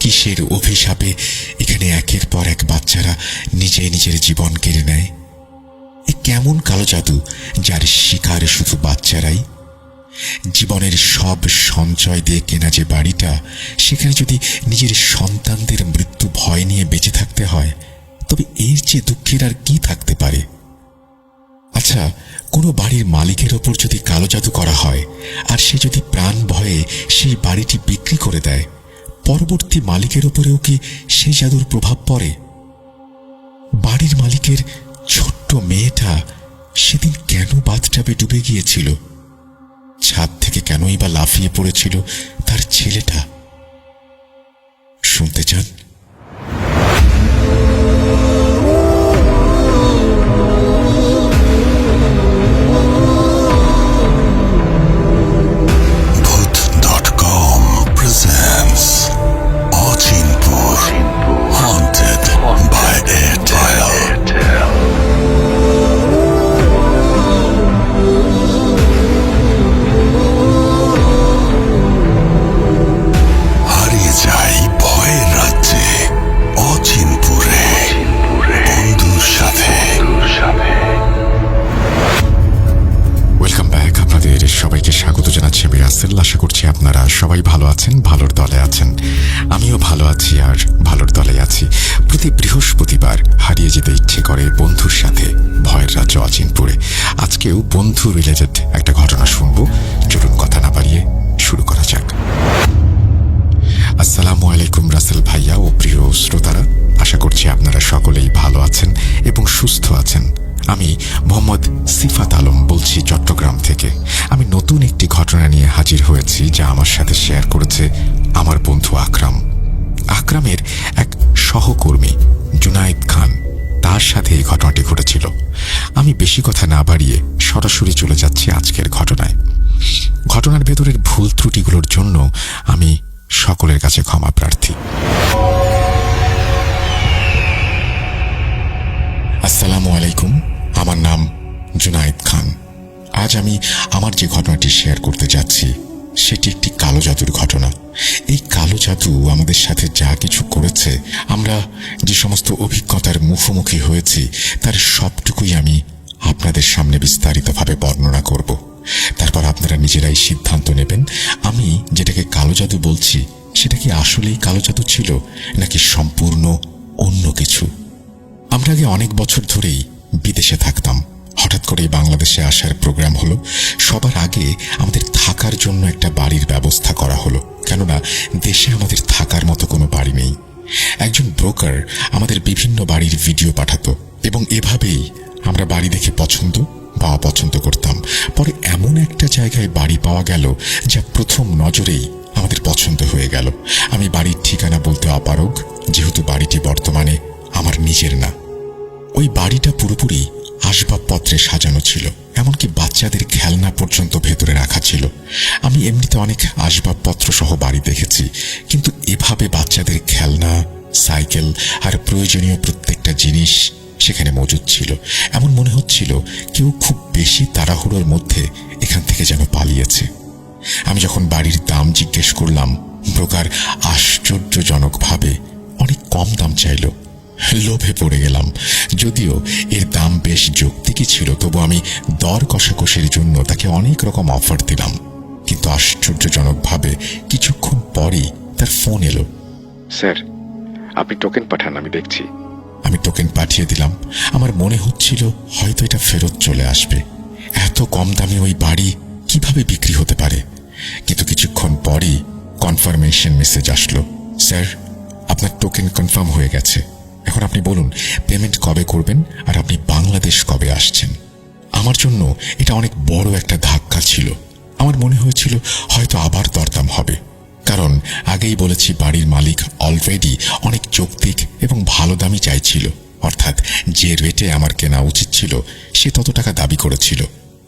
কিসের অভিশাপে এখানে একের পর এক বাচ্চারা নিজের জীবন কেড়ে নেয়? এ কেমন কালো জাদু যার শিকার শুধু বাচ্চারাই? জীবনের সব সঞ্চয় দিয়ে কেনা যে বাড়িটা, সেখানে যদি নিজের সন্তানদের মৃত্যু ভয় নিয়ে বেঁচে থাকতে হয়, তবে এর চেয়ে দুঃখের আর কি থাকতে পারে? আচ্ছা, কোনো বাড়ির মালিকের ওপর যদি কালো জাদু করা হয় আর সে যদি প্রাণ ভয়ে সেই বাড়িটি বিক্রি করে দেয়, পরবর্তী মালিকের ওপরেও কি সেই জাদুর প্রভাব পড়ে? বাড়ির মালিকের ছোট্ট মেয়েটা সেদিন কেন বাথটাবে ডুবে গিয়েছিল? ছাদ থেকে কেনই বা লাফিয়ে পড়েছিল তার ছেলেটা? শুনতে চান? আশা করছি আপনারা সবাই ভালো আছেন, ভালোর দলে আছেন। আমিও ভালো আছি আর ভালোর দলে আছি। প্রতি বৃহস্পতিবার হারিয়ে যেতে ইচ্ছে করে বন্ধুর সাথে ভয়ের রাজ্য অচিনপুরে। আজকেও বন্ধু রিলেটেড একটা ঘটনা শুনবো। চলুন কথা না বাড়িয়ে শুরু করা যাক। আসসালামু আলাইকুম রাসেল ভাইয়া ও প্রিয় শ্রোতারা, আশা করছি আপনারা সকলেই ভালো আছেন এবং সুস্থ আছেন। আমি মোহাম্মদ সিফাত আলম বলছি চট্টগ্রাম থেকে। আমি নতুন একটি ঘটনা নিয়ে হাজির হয়েছি, যা আমার সাথে শেয়ার করেছে আমার বন্ধু আকরাম। আকরামের এক সহকর্মী জুনায়েদ খান, তার সাথে এই ঘটনাটি ঘটেছিল। আমি বেশি কথা না বাড়িয়ে সরাসরি চলে যাচ্ছি আজকের ঘটনায়। ঘটনার ভেতরের ভুল ত্রুটিগুলোর জন্য আমি সকলের কাছে ক্ষমা প্রার্থী। আসসালামু আলাইকুম, আমার নাম জুনায়েদ খান। আজ আমি আমার যে ঘটনাটি শেয়ার করতে যাচ্ছি সেটি একটি কালো জাদুর ঘটনা। এই কালো জাদু আমাদের সাথে যা কিছু করেছে, আমরা যে সমস্ত অভিজ্ঞতার মুখোমুখি হয়েছি, তার সবটুকুই আমি আপনাদের সামনে বিস্তারিতভাবে বর্ণনা করব। তারপর আপনারা নিজেরাই সিদ্ধান্ত নেবেন আমি যেটাকে কালো জাদু বলছি সেটা কি আসলেই কালো জাদু ছিল নাকি সম্পূর্ণ অন্য কিছু। আমরা আগে অনেক বছর ধরেই বিদেশে থাকতাম। হঠাৎ করেই বাংলাদেশে আসার প্রোগ্রাম হলো। সবার আগে আমাদের থাকার জন্য একটা বাড়ির ব্যবস্থা করা হলো, কেননা দেশে আমাদের থাকার মতো কোনো বাড়ি নেই। একজন ব্রোকার আমাদের বিভিন্ন বাড়ির ভিডিও পাঠাতো এবং এভাবেই আমরা বাড়ি দেখে পছন্দ বা অপছন্দ করতাম। পরে এমন একটা জায়গায় বাড়ি পাওয়া গেল যা প্রথম নজরেই আমাদের পছন্দ হয়ে গেল। আমি বাড়ির ঠিকানা বলতে অপারগ, যেহেতু বাড়িটি বর্তমানে আমার নিজের না। ওই বাড়িটা পুরোপুরি আসবাবপত্রে সাজানো ছিল, এমনকি বাচ্চাদের খেলনা পর্যন্ত ভেতরে রাখা ছিল। আমি এমনিতে অনেক আসবাবপত্র সহ বাড়ি দেখেছি, কিন্তু এভাবে বাচ্চাদের খেলনা, সাইকেল আর প্রয়োজনীয় প্রত্যেকটা জিনিস সেখানে মজুদ ছিল। এমন মনে হচ্ছিল কেউ খুব বেশি তাড়াহুড়োর মধ্যে এখান থেকে যেন পালিয়েছে। আমি যখন বাড়ির দাম জিজ্ঞেস করলাম, ব্রোকার আশ্চর্যজনকভাবে অনেক কম দাম চাইল। লোভে পড়ে গেলাম। যদিও এর দাম বেশ যৌক্তিকই ছিল, তবু আমি দর কষাকষির জন্য তাকে অনেক রকম অফার দিলাম। কিন্তু আশ্চর্যজনকভাবে কিছুক্ষণ পরেই তার ফোন এলো। স্যার, আপনি টোকেন পাঠান, আমি দেখছি। আমি টোকেন পাঠিয়ে দিলাম। আমার মনে হচ্ছিল হয়তো এটা ফেরত চলে আসবে। এত কম দামে ওই বাড়ি কিভাবে বিক্রি হতে পারে? কিন্তু কিছুক্ষণ পরেই কনফার্মেশন মেসেজ আসলো। স্যার, আপনার টোকেন কনফার্ম হয়ে গেছে। এখন আপনি বলুন পেমেন্ট কবে করবেন আর আপনি বাংলাদেশ কবে আসছেন। আমার জন্য এটা অনেক বড় একটা ধাক্কা ছিল। আমার মনে হয়েছিল হয়তো আবার দরদাম হবে, কারণ আগেই বলেছি বাড়ির মালিক অলরেডি অনেক যৌক্তিক এবং ভালো দামই চাইছিল। অর্থাৎ যে রেটে আমার কেনা উচিত ছিল সে তত টাকা দাবি করেছিল।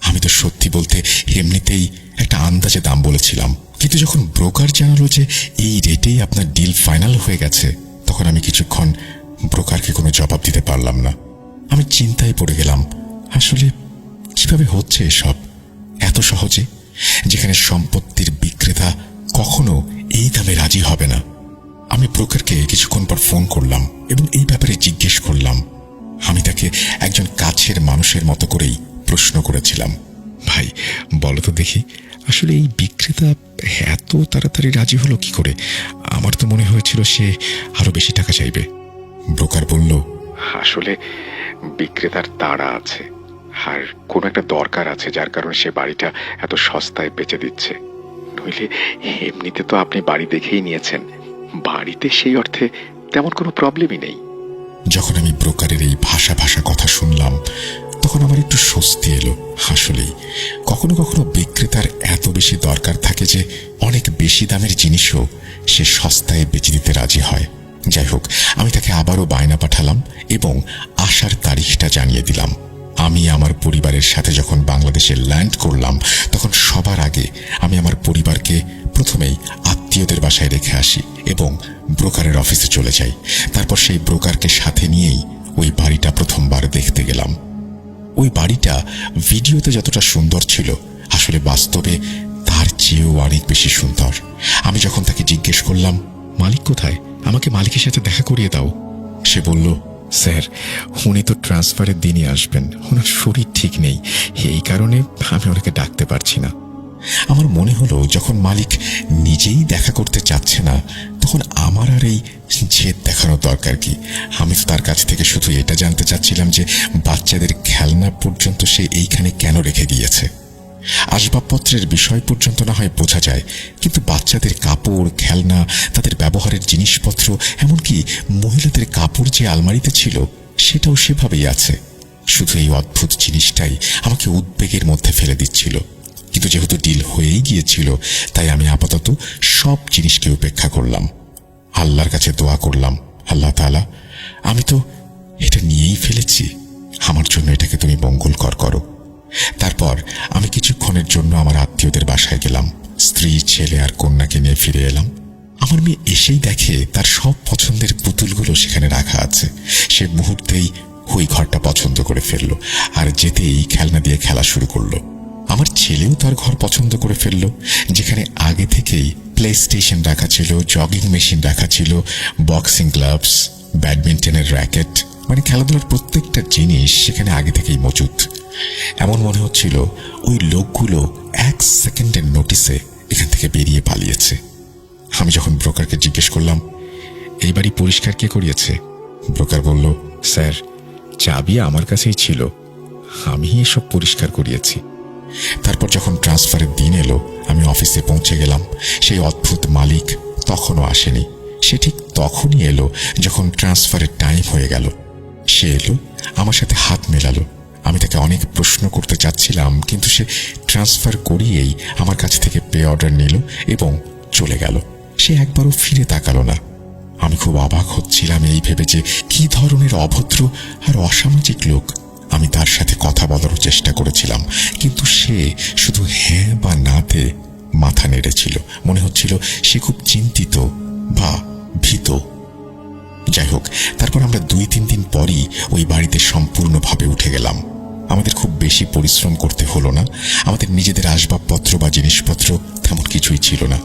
আমি তো সত্যি বলতে এমনিতেই একটা আন্দাজে দাম বলেছিলাম, কিন্তু যখন ব্রোকার জানালো যে এই রেটেই আপনার ডিল ফাইনাল হয়ে গেছে, তখন আমি কিছুক্ষণ ব্রোকারকে কোনো জবাব দিতে পারলাম না। আমি চিন্তায় পড়ে গেলাম, আসলে কিভাবে হচ্ছে এসব এত সহজে, যেখানে সম্পত্তির বিক্রেতা কখনো এই দামে রাজি হবে না। আমি ব্রোকারকে কিছুক্ষণ পর ফোন করলাম এবং এই ব্যাপারে জিজ্ঞেস করলাম। আমি তাকে একজন কাছের মানুষের মতো করেই প্রশ্ন করেছিলাম, ভাই বলো তো দেখি, আসলে এই বিক্রেতা এত তাড়াতাড়ি রাজি হলো কি করে? আমার তো মনে হয়েছিল সে আরো বেশি টাকা চাইবে। ব্রোকার বলল, আসলে বিক্রেতার তাড়া আছে, আর কোনো একটা দরকার আছে যার কারণে সে বাড়িটা এত সস্তায় বেচে দিচ্ছে। নইলে এমনিতে তো আপনি বাড়ি দেখেই নিয়েছেন, বাড়িতে সেই অর্থে তেমন কোনো প্রবলেমই নেই। যখন আমি ব্রোকারের এই ভাষা কথা শুনলাম তখন আমার একটু স্বস্তি এলো। আসলেই কখনো কখনো বিক্রেতার এত বেশি দরকার থাকে যে অনেক বেশি দামের জিনিসও সে সস্তায় বেচে দিতে রাজি হয়। যাই হোক, আমি তাকে আবারও বায়না পাঠালাম এবং আসার তারিখটা জানিয়ে দিলাম। আমি আমার পরিবারের সাথে যখন বাংলাদেশে ল্যান্ড করলাম তখন সবার আগে আমি আমার পরিবারকে প্রথমেই আত্মীয়দের বাসায় রেখে আসি এবং ব্রোকারের অফিসে চলে যাই। তারপর সেই ব্রোকারকে সাথে নিয়েই ওই বাড়িটা প্রথমবার দেখতে গেলাম। ওই বাড়িটা ভিডিওতে যতটা সুন্দর ছিল, আসলে বাস্তবে তার চেয়েও অনেক বেশি সুন্দর। আমি যখন তাকে জিজ্ঞেস করলাম, মালিক কোথায়, আমাকে মালিকের সাথে দেখা করিয়ে দাও, সে বলল, স্যার উনি তো ট্রান্সফারের দিনই আসবেন, ওনার শরীর ঠিক নেই, এই কারণে আমি ওনাকে ডাকতে পারছি না। আমার মনে হলো যখন মালিক নিজেই দেখা করতে চাচ্ছে না তখন আমার আর এই জেদ দেখানোর দরকার কি? আমি তো তার কাছ থেকে শুধু এটা জানতে চাচ্ছিলাম যে বাচ্চাদের খেলনা পর্যন্ত সে এইখানে কেন রেখে গিয়েছে। আসবাবপত্রের বিষয় পর্যন্ত না হয় বোঝা যায়, কিন্তু বাচ্চাদের কাপড়, খেলনা, তাদের ব্যবহারের জিনিসপত্র, এমনকি মহিলাদের কাপড় যে আলমারিতে ছিল সেটাও সেভাবেই আছে। শুধু এই অদ্ভুত জিনিসটাই আমাকে উদ্বেগের মধ্যে ফেলে দিচ্ছিল। কিন্তু যেহেতু ডিল হয়েই গিয়েছিল তাই আমি আপাতত সব জিনিসকে উপেক্ষা করলাম। আল্লাহর কাছে দোয়া করলাম, আল্লাহ তাআলা, আমি তো এটা নিয়েই ফেলেছি, আমার জন্য এটাকে তুমি মঙ্গলকর করো। তারপর আমি কিছুক্ষণের জন্য আমার আত্মীয়দের বাসায় গেলাম। স্ত্রী, ছেলে আর কন্যাকে নিয়ে ফিরে এলাম। আমার মেয়ে এসেই দেখে তার সব পছন্দের পুতুলগুলো সেখানে রাখা আছে। সে মুহূর্তেই ওই ঘরটা পছন্দ করে ফেললো আর যেতেই খেলনা দিয়ে খেলা শুরু করলো। আমার ছেলেও তার ঘর পছন্দ করে ফেললো, যেখানে আগে থেকেই প্লে স্টেশন রাখা ছিল, জগিং মেশিন রাখা ছিল, বক্সিং গ্লাভস, ব্যাডমিন্টনের র্যাকেট, মানে খেলাধুলার প্রত্যেকটা জিনিস সেখানে আগে থেকেই মজুদ। এমন মনে হচ্ছিল ওই লোকগুলো 1 সেকেন্ডের নোটিসে এখান থেকে বেরিয়ে পালিয়েছে। আমি যখন ব্রোকারকে জিজ্ঞেস করলাম, এই বাড়ি পরিষ্কার কে করিয়েছে? ব্রোকার বলল, স্যার চাবি আমার কাছেই ছিল, আমি এসব পরিষ্কার করিয়েছি। তারপর যখন ট্রান্সফারের দিন এলো, আমি অফিসে পৌঁছে গেলাম। সেই অদ্ভুত মালিক তখনও আসেনি। সে ঠিক তখনই এলো যখন ট্রান্সফারের টাইম হয়ে গেল। সে এলো, আমার সাথে হাত মেলালো। আমি তাকে অনেক প্রশ্ন করতে চাচ্ছিলাম, কিন্তু সে ট্রান্সফার করিয়েই আমার কাছ থেকে পে অর্ডার নিল এবং চলে গেল। সে একবারও ফিরে তাকালো না। আমি খুব অবাক হচ্ছিলাম এই ভেবে যে কি ধরনের অভদ্র আর অসামাজিক লোক। আমি তার সাথে কথা বলার চেষ্টা করেছিলাম, কিন্তু সে শুধু হ্যাঁ বা নাতে মাথা নেড়েছিল। মনে হচ্ছিল সে খুব চিন্তিত বা ভীত। যাই হোক, তারপর আমরা 2-3 দিন পরই ওই বাড়িতে সম্পূর্ণভাবে উঠে গেলাম। আমাদের খুব বেশি পরিশ্রম করতে হলো না। আমাদের নিজেদের আসবাবপত্র বা জিনিসপত্র তেমন কিছুই ছিল না।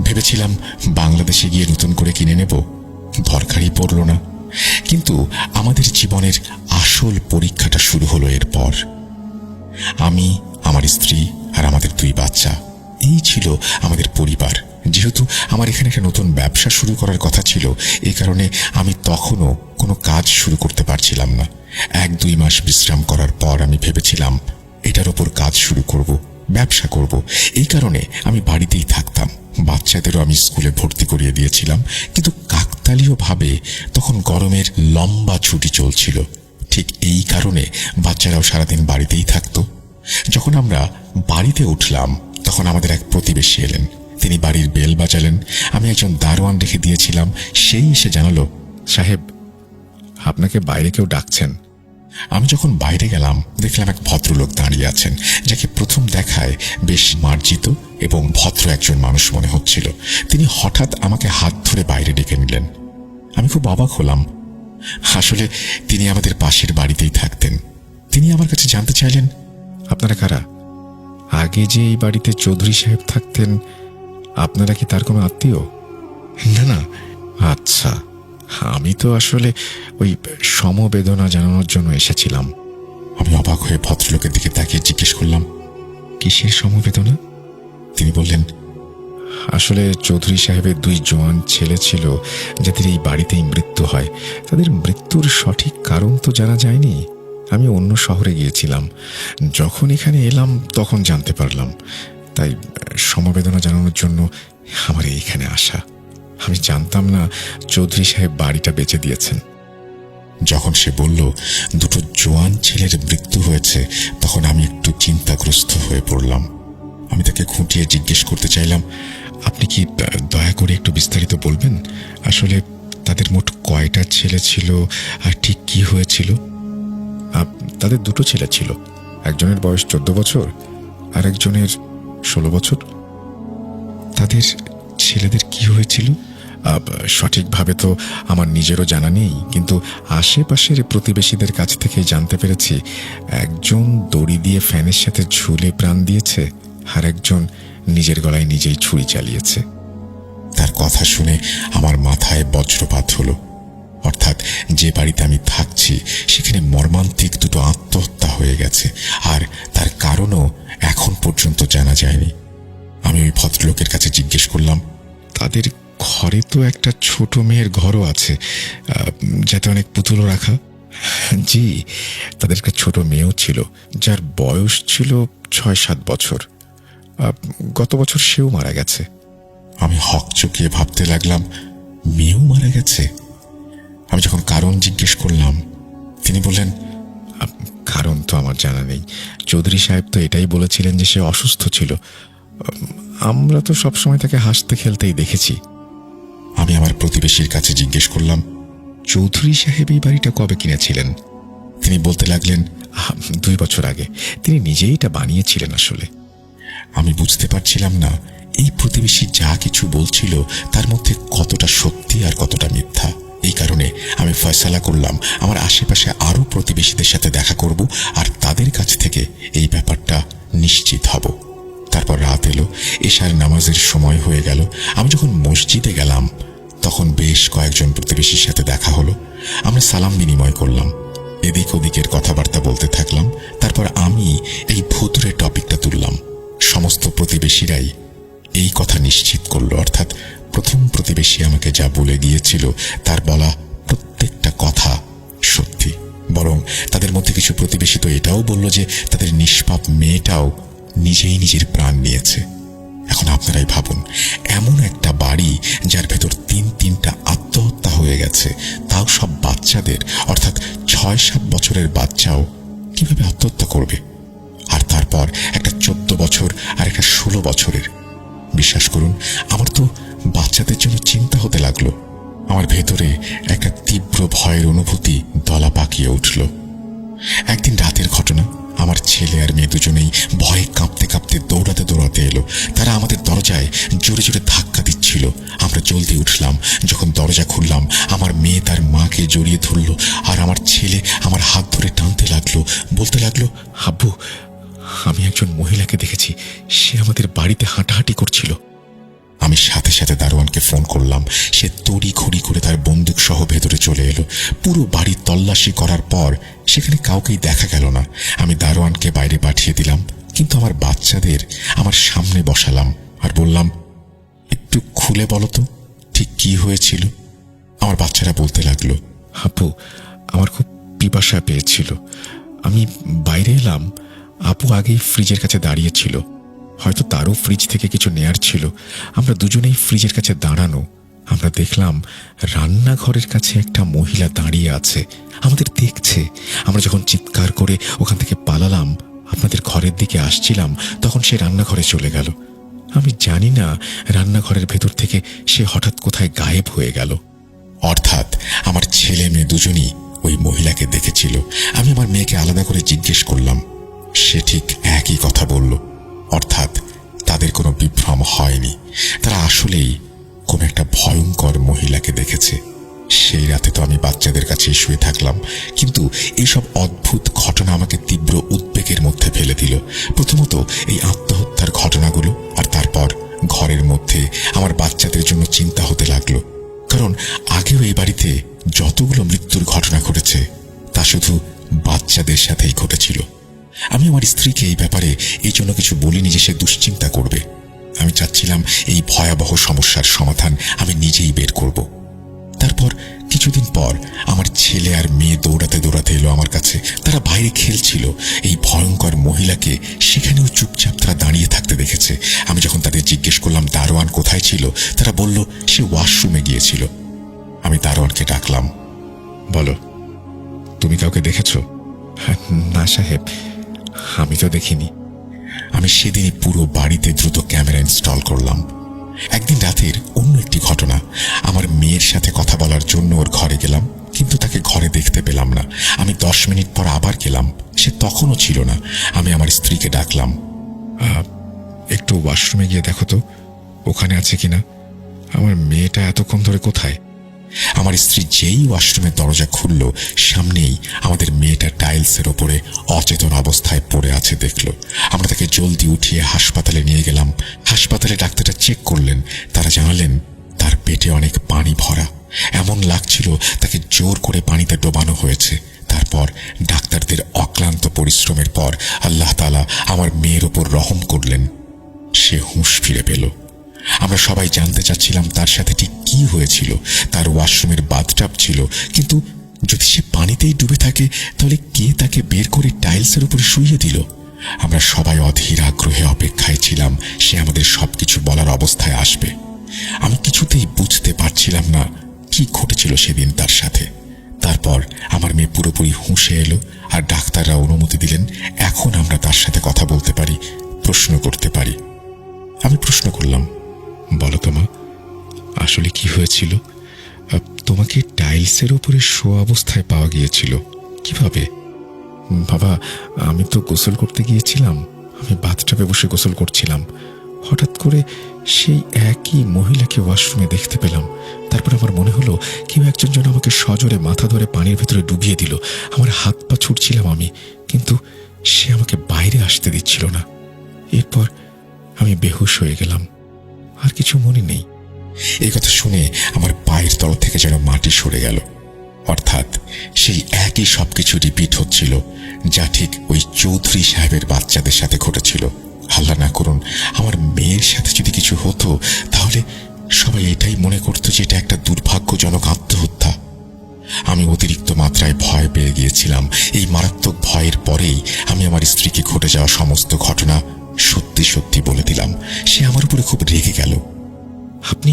ভেবেছিলাম বাংলাদেশে গিয়ে নতুন করে কিনে নেব, দরকারই পড়ল না। কিন্তু আমাদের জীবনের আসল পরীক্ষাটা শুরু হলো এরপর। আমি, আমার স্ত্রী আর আমাদের 2 বাচ্চা, এই ছিল আমাদের পরিবার। যেহেতু আমার এখানে একটা নতুন ব্যবসা শুরু করার কথা ছিল, এই কারণে আমি তখনও কোনো কাজ শুরু করতে পারছিলাম না। 1-2 মাস বিশ্রাম করার পর আমি ভেবেছিলাম এটার ওপর কাজ শুরু করব, ব্যবসা করব। এই কারণে আমি বাড়িতেই থাকতাম। বাচ্চাদেরও আমি স্কুলে ভর্তি করিয়ে দিয়েছিলাম। কিন্তু কাকতালীয়ভাবে তখন গরমের লম্বা ছুটি চলছিল। ঠিক এই কারণে বাচ্চারাও সারাদিন বাড়িতেই থাকতো। যখন আমরা বাড়িতে উঠলাম তখন আমাদের এক প্রতিবেশী এলেন। তিনি বাড়ির বেল বাজালেন। আমি একজন দারোয়ান রেখে দিয়েছিলাম, সেই এসে জানালো, সাহেব আপনাকে বাইরে কেউ ডাকছেন। আমি যখন বাইরে গেলাম দেখলাম এক ভদ্রলোক দাঁড়িয়ে আছেন, যাকে প্রথম দেখায় বেশ মার্জিত এবং ভদ্র একজন মানুষ মনে হচ্ছিল। তিনি হঠাৎ আমাকে হাত ধরে বাইরে ডেকে নিলেন। আমি খুব অবাক হলাম। আসলে তিনি আমাদের পাশের বাড়িতেই থাকতেন। তিনি আমার কাছে জানতে চাইলেন, আপনারা কারা? আগে যে এই বাড়িতে চৌধুরী সাহেব থাকতেন, আপনারা কি তার কোনো আত্মীয়? না না, আচ্ছা, আমি তো আসলে ওই সমবেদনা জানানোর জন্য এসেছিলাম। আমি অবাক হয়ে ভদ্রলোকের দিকে তাকিয়ে জিজ্ঞেস করলাম, কিসের সমবেদনা? তিনি বললেন, আসলে চৌধুরী সাহেবের 2 জোয়ান ছেলে ছিল যাদের এই বাড়িতেই মৃত্যু হয়। তাদের মৃত্যুর সঠিক কারণ তো জানা যায়নি। আমি অন্য শহরে গিয়েছিলাম, যখন এখানে এলাম তখন জানতে পারলাম। তাই সমবেদনা জানানোর জন্য আমার এইখানে আসা। আমি জানতাম না চৌধুরী সাহেব বাড়িটা বেচে দিয়েছেন। যখন সে বলল 2 জোয়ান ছেলের মৃত্যু হয়েছে, তখন আমি একটু চিন্তাগ্রস্ত হয়ে পড়লাম। আমি তাকে খুঁটিয়ে জিজ্ঞেস করতে চাইলাম, আপনি কি দয়া করে একটু বিস্তারিত বলবেন? আসলে তাদের মোট কয়টা ছেলে ছিল আর ঠিক কি হয়েছিল? তাদের 2 ছেলে ছিল। একজনের বয়স 14 বছর আর একজনের 16 বছর। তাদের ছেলেদের কি হয়েছিল সঠিকভাবে তো আমার নিজেরও জানা নেই, কিন্তু আশেপাশের প্রতিবেশীদের কাছ থেকে জানতে পেরেছি একজন দড়ি দিয়ে ফ্যানের সাথে ঝুলে প্রাণ দিয়েছে আর একজন নিজের গলায় নিজেই ছুরি চালিয়েছে। তার কথা শুনে আমার মাথায় বজ্রপাত হলো। অর্থাৎ যে বাড়িতে আমি থাকছি সেখানে মর্মান্তিক 2 আত্মহত্যা হয়ে গেছে, আর তার কারণও এখন পর্যন্ত জানা যায়নি। আমি ওই ভদ্রলোকের কাছে জিজ্ঞেস করলাম, তাদের ঘরে তো একটা ছোট মেয়ের ঘরও আছে, যাতে অনেক পুতুলও রাখা। জি, তাদের একটা ছোট মেয়েও ছিল, যার বয়স ছিল 6-7 বছর। গত বছর সেও মারা গেছে। আমি হকচকিয়ে ভাবতে লাগলাম, মেয়েও মারা গেছে? আমি যখন কারণ জিজ্ঞেস করলাম, তিনি বললেন, কারণ তো আমার জানা নেই। চৌধুরী সাহেব তো এটাই বলেছিলেন যে সে অসুস্থ ছিল। আমরা তো সবসময় তাকে হাসতে খেলতেই দেখেছি। আমি আমার প্রতিবেশীর কাছে জিজ্ঞেস করলাম, চৌধুরী সাহেব এই বাড়িটা কবে কিনেছিলেন? তিনি বলতে লাগলেন, 2 বছর আগে। তিনি নিজেই এটা বানিয়েছিলেন। আসলে আমি বুঝতে পারছিলাম না এই প্রতিবেশী যা কিছু বলছিল তার মধ্যে কতটা সত্যি আর কতটা মিথ্যা। এই কারণে আমি ফয়সালা করলাম আমার আশেপাশে আরো প্রতিবেশীদের সাথে দেখা করব আর তাদের কাছ থেকে এই ব্যাপারটা নিশ্চিত হব। তারপর রাত এলো, এশার নামাজের সময় হয়ে গেল। আমি যখন মসজিদে গেলাম তখন বেশ কয়েকজন প্রতিবেশীর সাথে দেখা হলো। আমরা সালাম বিনিময় করলাম, এদিক ওদিকের কথাবার্তা বলতে থাকলাম। তারপর আমি এই ভুতুরে টপিকটা তুললাম। সমস্ত প্রতিবেশীরাই এই কথা নিশ্চিত করলো, অর্থাৎ প্রথম প্রতিবেশী আমাকে যা বলে গিয়েছিল তার বলা প্রত্যেকটা কথা সত্যি। বরং তাদের মধ্যে কিছু প্রতিবেশী তো এটাও বলল যে তাদের নিষ্পাপ মেয়েটাও নিজেই নিজের প্রাণ নিয়েছে। এখন আপনারাই ভাবুন, এমন একটা বাড়ি যার ভেতর 3-3টা আত্মহত্যা হয়ে গেছে, তাও সব বাচ্চাদের, অর্থাৎ 6-7 বছরের বাচ্চাও কিভাবে আত্মহত্যা করবে? আর তারপর একটা 14 বছর আর একটা 16 বছরের। বিশ্বাস করুন, আমার তো বাচ্চাদের জন্য চিন্তা হতে লাগলো। আমার ভেতরে একটা তীব্র ভয়ের অনুভূতি দলা পাকিয়ে উঠল। একদিন রাতের ঘটনা, আমার ছেলে আর মেয়ে দুজনেই ভয়ে কাঁপতে কাঁপতে দৌড়াতে দৌড়াতে এলো। তারা আমাদের দরজায় জোরে জোরে ধাক্কা দিচ্ছিল। আমরা জলদি উঠলাম। যখন দরজা খুললাম, আমার মেয়ে তার মাকে জড়িয়ে ধরল আর আমার ছেলে আমার হাত ধরে টানতে লাগলো, বলতে লাগলো, আব্বু, আমি একজন মহিলাকে দেখেছি, সে আমাদের বাড়িতে হাঁটাহাঁটি করছিল। আমি সাথে সাথে দারোয়ানকে ফোন করলাম। সে তড়ি ঘড়ি করে তার বন্দুক সহ ভেতরে চলে এলো। পুরো বাড়ি তল্লাশি করার পর সেখানে কাউকেই দেখা গেল না। আমি দারোয়ানকে বাইরে পাঠিয়ে দিলাম, কিন্তু আমার বাচ্চাদের আমার সামনে বসালাম আর বললাম, একটু খুলে বলো তো ঠিক কি হয়েছিল। আমার বাচ্চারা বলতে লাগলো, আপু, আমার খুব পিপাসা পেয়েছিল। আমি বাইরে এলাম, আপু আগেই ফ্রিজের কাছে দাঁড়িয়েছিল। হয়তো তারও ফ্রিজ থেকে কিছু নেয়ার ছিল। আমরা দুজনেই ফ্রিজের কাছে দাঁড়ানো। আমরা দেখলাম রান্নাঘরের কাছে একটা মহিলা দাঁড়িয়ে আছে, আমাদের দেখছে। আমরা যখন চিৎকার করে ওখান থেকে পালালাম, আপনাদের ঘরের দিকে আসছিলাম, তখন সে রান্নাঘরে চলে গেল। আমি জানি না রান্নাঘরের ভেতর থেকে সে হঠাৎ কোথায় গায়েব হয়ে গেল। অর্থাৎ আমার ছেলে মেয়ে দুজনই ওই মহিলাকে দেখেছিল। আমি আমার মেয়েকে আলাদা করে জিজ্ঞেস করলাম, সে ঠিক একই কথা বলল। অর্থাৎ তাদের কোনো বিভ্রম হয়নি, তারা আসলেই কোন একটা ভয়ঙ্কর মহিলাকে দেখেছে। সেই রাতে তো আমি বাচ্চাদের কাছে শুয়ে থাকলাম, কিন্তু এইসব অদ্ভুত ঘটনা আমাকে তীব্র উদ্বেগের মধ্যে ফেলে দিল। প্রথমত এই আত্মহত্যার ঘটনাগুলো, আর তারপর ঘরের মধ্যে আমার বাচ্চাদের জন্য চিন্তা হতে লাগলো। কারণ আগেও এই বাড়িতে যতগুলো মৃত্যুর ঘটনা ঘটেছে তা শুধু বাচ্চাদের সাথেই ঘটেছিল। আমি আমার স্ত্রীকে এই ব্যাপারে এই জন্য কিছু বলিনি যে সে দুশ্চিন্তা করবে। আমি চাচ্ছিলাম এই ভয়াবহ সমস্যার সমাধান আমি নিজেই বের করব। তারপর কিছুদিন পর আমার ছেলে আর মেয়ে দৌড়াতে দৌড়াতে এলো আমার কাছে। তারা বাইরে খেলছিল। এই ভয়ঙ্কর মহিলাকে সেখানেও চুপচাপ তারা দাঁড়িয়ে থাকতে দেখেছে। আমি যখন তাদের জিজ্ঞেস করলাম দারোয়ান কোথায় ছিল, তারা বলল সে ওয়াশরুমে গিয়েছিল। আমি দারোয়ানকে ডাকলাম, বলো, তুমি কাউকে দেখেছ? না সাহেব, আমি তো দেখিনি। আমি সেদিনই পুরো বাড়িতে দ্রুত ক্যামেরা ইনস্টল করলাম। একদিন রাতের অন্য একটি ঘটনা, আমার মেয়ের সাথে কথা বলার জন্য ওর ঘরে গেলাম, কিন্তু তাকে ঘরে দেখতে পেলাম না। আমি 10 মিনিট পর আবার গেলাম, সে তখনও ছিল না। আমি আমার স্ত্রীকে ডাকলাম, একটু ওয়াশরুমে গিয়ে দেখো তো ওখানে আছে কিনা। আমার মেয়েটা এতক্ষণ ধরে কোথায়? আমার স্ত্রী যেই ওয়াশরুমের দরজা খুলল, সামনেই আমাদের মেয়েটা টাইলসের ওপরে অচেতন অবস্থায় পড়ে আছে দেখল। আমরা তাকে জলদি উঠিয়ে হাসপাতালে নিয়ে গেলাম। হাসপাতালে ডাক্তাররা চেক করলেন। তারা জানালেন তার পেটে অনেক পানি ভরা। এমন লাগছিল তাকে জোর করে পানিতে ডোবানো হয়েছে। তারপর ডাক্তারদের অক্লান্ত পরিশ্রমের পর আল্লাহ তাআলা আমার মেয়ের ওপর রহম করলেন। সে হুঁশ ফিরে পেল। আমরা সবাই জানতে চাচ্ছিলাম তার সাথে ঠিক কি হয়েছিল। তার ওয়াশরুমের বাথটাব ছিল, কিন্তু যদি সে পানিতেই ডুবে থাকে তাহলে কে তাকে বের করে টাইলসের উপরে শুইয়ে দিল? আমরা সবাই অধীর আগ্রহে অপেক্ষায় ছিলাম সে আমাদের সবকিছু বলার অবস্থায় আসবে। আমি কিছুতেই বুঝতে পারছিলাম না কি ঘটেছিল সেদিন তার সাথে। তারপর আমার মেয়ে পুরোপুরি হুঁশে এলো আর ডাক্তাররা অনুমতি দিলেন এখন আমরা তার সাথে কথা বলতে পারি, প্রশ্ন করতে পারি। আমি প্রশ্ন করলাম, বলো তো মা, আসলে কি হয়েছিল? তোমাকে টাইলসের উপরে শোয়া অবস্থায় পাওয়া গিয়েছিল কিভাবে? বাবা, আমি তো গোসল করতে গিয়েছিলাম। আমি বাথটাবে বসে গোসল করছিলাম। হঠাৎ করে সেই একই মহিলাকে ওয়াশরুমে দেখতে পেলাম। তারপর আমার মনে হলো কেউ একজন যেন আমাকে সজোরে মাথা ধরে পানির ভেতরে ডুবিয়ে দিল। আমার হাত পা ছুটছিলাম আমি, কিন্তু সে আমাকে বাইরে আসতে দিচ্ছিল না। এরপর আমি বেহুশ হয়ে গেলাম, আর কিছু মনে নেই। এই কথা শুনে আমার পায়ের তল থেকে যেন মাটি সরে গেল। অর্থাৎ সেই একই সবকিছু রিপিট হচ্ছিল, যা ঠিক ওই চৌধুরী সাহেবের বাচ্চাদের সাথে ঘটেছিল। আল্লাহ না করুন আমার মেয়ের সাথে যদি কিছু হতো, তাহলে সবাই এটাই মনে করত যে এটা একটা দুর্ভাগ্যজনক আত্মহত্যা। আমি অতিরিক্ত মাত্রায় ভয় পেয়ে গিয়েছিলাম। এই মারাত্মক ভয়ের পরেই আমি আমার স্ত্রীকে ঘটে যাওয়া সমস্ত ঘটনা সত্যি সত্যি বলে দিলাম। সে আমার উপরে খুব রেগে গেল। আপনি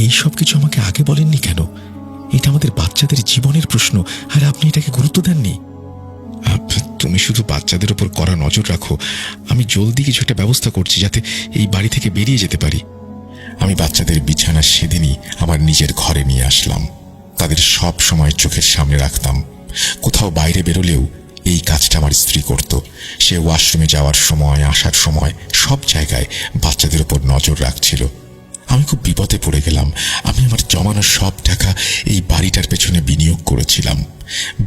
এই সব কিছু আমাকে আগে বলেননি কেন? এটা আমাদের বাচ্চাদের জীবনের প্রশ্ন, আর আপনি এটাকে গুরুত্ব দেননি। তুমি শুধু বাচ্চাদের উপর কড়া নজর রাখো। আমি জলদি কিছু একটা ব্যবস্থা করছি যাতে এই বাড়ি থেকে বেরিয়ে যেতে পারি। আমি বাচ্চাদের বিছানা সেদিনই আমার নিজের ঘরে নিয়ে আসলাম। তাদের সব সময় চোখের সামনে রাখতাম। কোথাও বাইরে বেরোলেও এই কাজটা আমার স্ত্রী করত। সে ওয়াশরুমে যাওয়ার সময়, আসার সময় সব জায়গায় বাচ্চাদের উপর নজর রাখছিল। আমি খুব বিপদে পড়ে গেলাম। আমি আমার জমানো সব টাকা এই বাড়িটার পেছনে বিনিয়োগ করেছিলাম।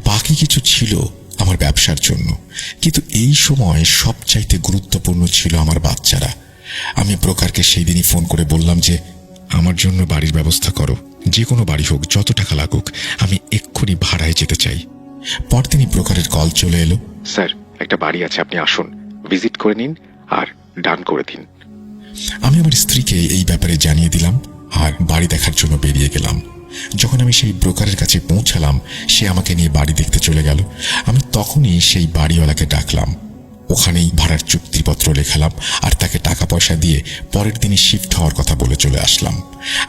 বাকি কিছু ছিল আমার ব্যবসার জন্য, কিন্তু এই সময় সবচাইতে গুরুত্বপূর্ণ ছিল আমার বাচ্চারা। আমি ব্রোকারকে সেই দিনই ফোন করে বললাম যে আমার জন্য বাড়ির ব্যবস্থা করো, যে কোনো বাড়ি হোক, যত টাকা লাগুক, আমি এক্ষুনি ভাড়ায় যেতে চাই। পরদিনই ব্রোকারের কল চলে এলো, স্যার, একটা বাড়ি আছে, আপনি আসুন, ভিজিট করে নিন আর ডান করে দিন। আমি আমার স্ত্রীকে এই ব্যাপারে জানিয়ে দিলাম আর বাড়ি দেখার জন্য বেরিয়ে গেলাম। যখন আমি সেই ব্রোকারের কাছে পৌঁছালাম, সে আমাকে নিয়ে বাড়ি দেখতে চলে গেল। আমি তখনই সেই বাড়িওয়ালাকে ডাকলাম। ওখানেই ভাড়ার চুক্তিপত্র লেখালাম আর তাকে টাকা পয়সা দিয়ে পরের দিনই শিফট হওয়ার কথা বলে চলে আসলাম।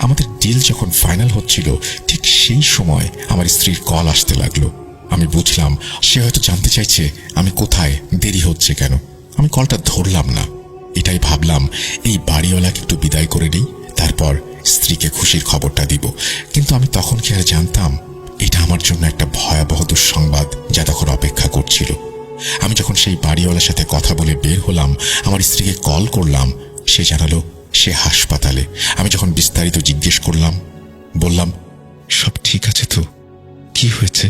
আমাদের ডিল যখন ফাইনাল হচ্ছিল, ঠিক সেই সময় আমার স্ত্রীর কল আসতে লাগলো। আমি বুঝলাম সে হয়তো জানতে চাইছে আমি কোথায়, দেরি হচ্ছে কেন। আমি কলটা ধরলাম না। এটাই ভাবলাম এই বাড়িওয়ালাকে একটু বিদায় করে নিই, তারপর স্ত্রীকে খুশির খবরটা দিব। কিন্তু আমি তখন কি আর জানতাম এটা আমার জন্য একটা ভয়াবহ দুঃসংবাদ যা তখন অপেক্ষা করছিল। আমি যখন সেই বাড়িওয়ালার সাথে কথা বলে বের হলাম, আমার স্ত্রীকে কল করলাম, সে জানালো সে হাসপাতালে। আমি যখন বিস্তারিত জিজ্ঞেস করলাম, বললাম সব ঠিক আছে তো, কি হয়েছে?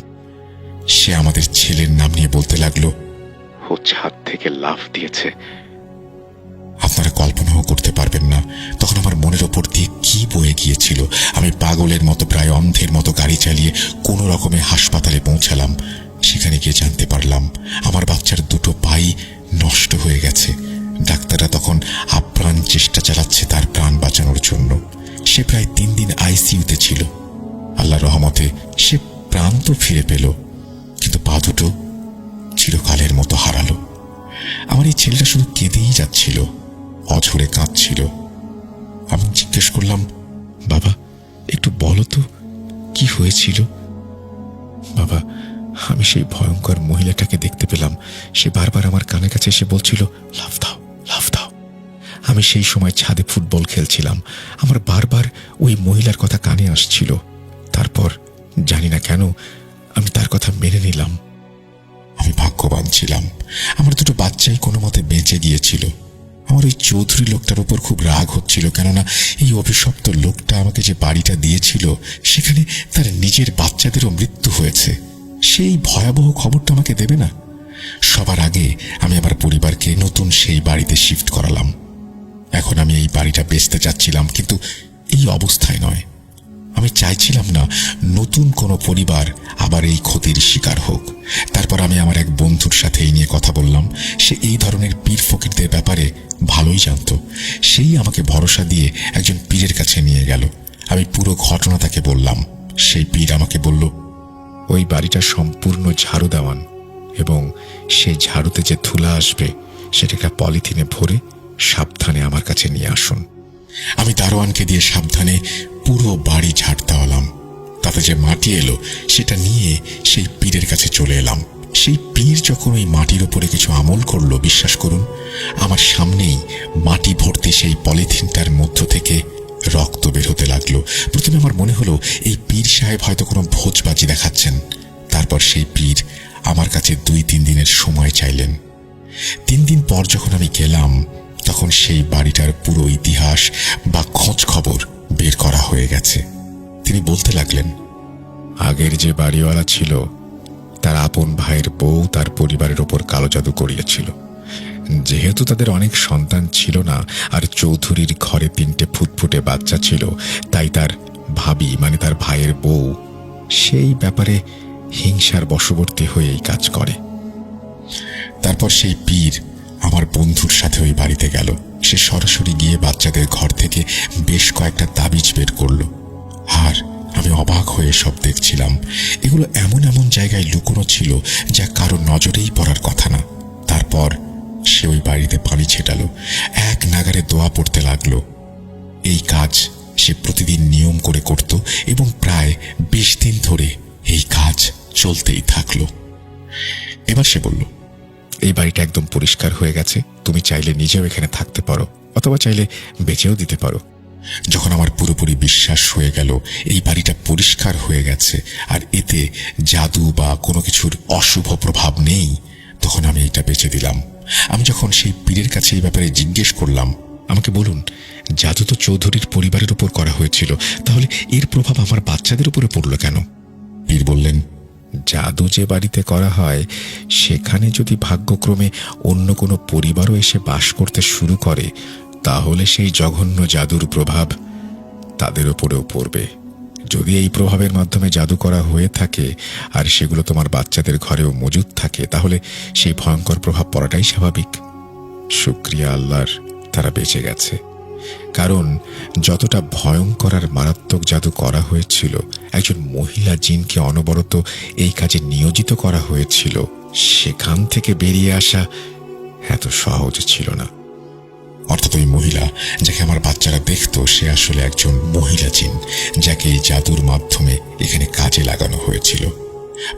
সে আমাদের ছেলের নাম নিয়ে বলতে লাগলো, ও ছাদ থেকে লাফ দিয়েছে। আপনারা কল্পনাও করতে পারবেন না তখন আমার মনের ওপর দিয়ে কি বয়ে গিয়েছিল। আমি পাগল পাগলের মতো, প্রায় অন্ধের মতো গাড়ি চালিয়ে কোনো রকমে হাসপাতালে পৌঁছালাম। সেখানে গিয়ে জানতে পারলাম আমার বাচ্চার দুটো পাই নষ্ট হয়ে গেছে। ডাক্তাররা তখন আপ্রাণ চেষ্টা চালাচ্ছে তার প্রাণ বাঁচানোর জন্য। সে প্রায় 3 দিন আইসিইউতে ছিল। আল্লাহর রহমতে সে প্রাণ তো ফিরে পেল, কিন্তু পা দুটো চিরকালের মতো হারালো। আমার এই ছেলেটা শুধু কেঁদেই যাচ্ছিল, অঝরে কাঁদছিল। আমি জিজ্ঞেস করলাম, বাবা একটু বলো তো কি হয়েছিল? বাবা, আমি সেই ভয়ঙ্কর মহিলাটাকে দেখতে পেলাম। সে বারবার আমার কানের কাছে এসে বলছিল, লাফ দাও, লাফ দাও। আমি সেই সময় ছাদে ফুটবল খেলছিলাম। আমার বারবার ওই মহিলার কথা কানে আসছিল। তারপর জানি না কেন আমি তার কথা মেনে নিলাম। আমি ভাগ্যবান ছিলাম, আমার দুটো বাচ্চাই কোনো মতে বেঁচে গিয়েছিল। আমার ওই চৌধুরী লোকটার উপর খুব রাগ হচ্ছিল, কেননা এই অভিশপ্ত লোকটা আমাকে যে বাড়িটা দিয়েছিল সেখানে তার নিজের বাচ্চাদেরও মৃত্যু হয়েছে। সেই ভয়াবহ খবরটা আমাকে দেবে না। সবার আগে আমি আমার পরিবারকে নতুন সেই বাড়িতে শিফট করালাম। এখন আমি এই বাড়িটা বেচতে চাচ্ছিলাম, কিন্তু এই অবস্থায় নয়। আমি চাইছিলাম না নতুন কোনো পরিবার আবার এই ক্ষতির শিকার হোক। তারপর আমি আমার এক বন্ধুর সাথে এই নিয়ে কথা বললাম। সে এই ধরনের পীর ফকিরদের ব্যাপারে ভালোই জানত। সেই আমাকে ভরসা দিয়ে একজন পীরের কাছে নিয়ে গেল। আমি পুরো ঘটনা তাকে বললাম। সেই পীর আমাকে বলল, ওই বাড়িটা সম্পূর্ণ ঝাড়ু দেওয়ান, এবং সেই ঝাড়ুতে যে ধুলা আসবে সেটা একটা পলিথিনে ভরে সাবধানে আমার কাছে নিয়ে আসুন। আমি দারোয়ানকে দিয়ে সাবধানে পুরো বাড়ি ঝাড় দেওয়ালাম। তাতে যে মাটি এলো সেটা নিয়ে সেই পীরের কাছে চলে এলাম। সেই পীর যখন ওই মাটির উপরে কিছু আমল করলো, বিশ্বাস করুন আমার সামনেই মাটি ভর্তি সেই পলিথিনটার মধ্য থেকে রক্ত বের হতে লাগলো। প্রথমে আমার মনে হলো এই পীর সাহেব হয়তো কোনো ভোজবাজি দেখাচ্ছেন। তারপর সেই পীর আমার কাছে 2-3 দিনের সময় চাইলেন। 3 দিন পর যখন আমি গেলাম, তখন সেই বাড়িটার পুরো ইতিহাস বা খোঁজ খবর বের করা হয়ে গেছে। তিনি বলতে লাগলেন, আগের যে বাড়িওয়ালা ছিল তার আপন ভাইয়ের বউ তার পরিবারের ওপর কালো জাদু করিয়েছিল। যেহেতু তাদের অনেক সন্তান ছিল না, আর চৌধুরীর ঘরে 3টে ফুটফুটে বাচ্চা ছিল, তাই তার ভাবি মানে তার ভাইয়ের বউ সেই ব্যাপারে হিংসার বশবর্তী হয়ে এই কাজ করে। তারপর সেই পীর আমার বন্ধুর সাথে ওই বাড়িতে গেল। সে সরাসরি গিয়ে বাচ্চাদের ঘর থেকে বেশ কয়েকটা তাবিজ বের করলো। আর আমি অবাক হয়ে সব দেখছিলাম। এগুলো এমন এমন জায়গায় লুকোনো ছিল যা কারো নজরেই পড়ার কথা না। তারপর সে ওই বাড়িতে পানি ছেটালো, এক নাগারে দোয়া পড়তে লাগলো। এই কাজ সে প্রতিদিন নিয়ম করে করত, এবং প্রায় 20 দিন ধরে এই কাজ চলতেই থাকলো। এবার সে বলল, এই বাড়িটা একদম পরিষ্কার হয়ে গেছে, তুমি চাইলে নিজেও এখানে থাকতে পারো, অথবা চাইলে বেচেও দিতে পারো। যখন আমার পুরোপুরি বিশ্বাস হয়ে গেল এই বাড়িটা পরিষ্কার হয়ে গেছে আর এতে জাদু বা কোনো কিছুর অশুভ প্রভাব নেই, তখন আমি এটা বেচে দিলাম। আমি যখন সেই পীরের কাছে এই ব্যাপারে জিজ্ঞেস করলাম, আমাকে বলুন, জাদু তো চৌধুরীর পরিবারের উপর করা হয়েছিল, তাহলে এর প্রভাব আমার বাচ্চাদের উপরে পড়ল কেন? পীর বললেন, জাদু যে বাড়িতে করা হয় সেখানে যদি ভাগ্যক্রমে অন্য কোনো পরিবারও এসে বাস করতে শুরু করে, তাহলে সেই জঘন্য জাদুর প্রভাব তাদের উপরেও পড়বে। যদি এই প্রভাবের মাধ্যমে জাদু করা হয়ে থাকে আর সেগুলো তোমার বাচ্চাদের ঘরেও মজুদ থাকে, তাহলে সেই ভয়ঙ্কর প্রভাব পড়াটাই স্বাভাবিক। শুকরিয়া আল্লাহর, তারা বেঁচে গেছে। কারণ যতটা ভয়ঙ্কর আর মারাত্মক জাদু করা হয়েছিল, একজন মহিলা জিনকে অনবরত এই কাজে নিয়োজিত করা হয়েছিল, সেখান থেকে বেরিয়ে আসা এত সহজ ছিল না। অর্থাৎ ওই মহিলা যাকে আমার বাচ্চারা দেখতো, সে আসলে একজন মহিলা জিন, যাকে এই জাদুর মাধ্যমে এখানে কাজে লাগানো হয়েছিল।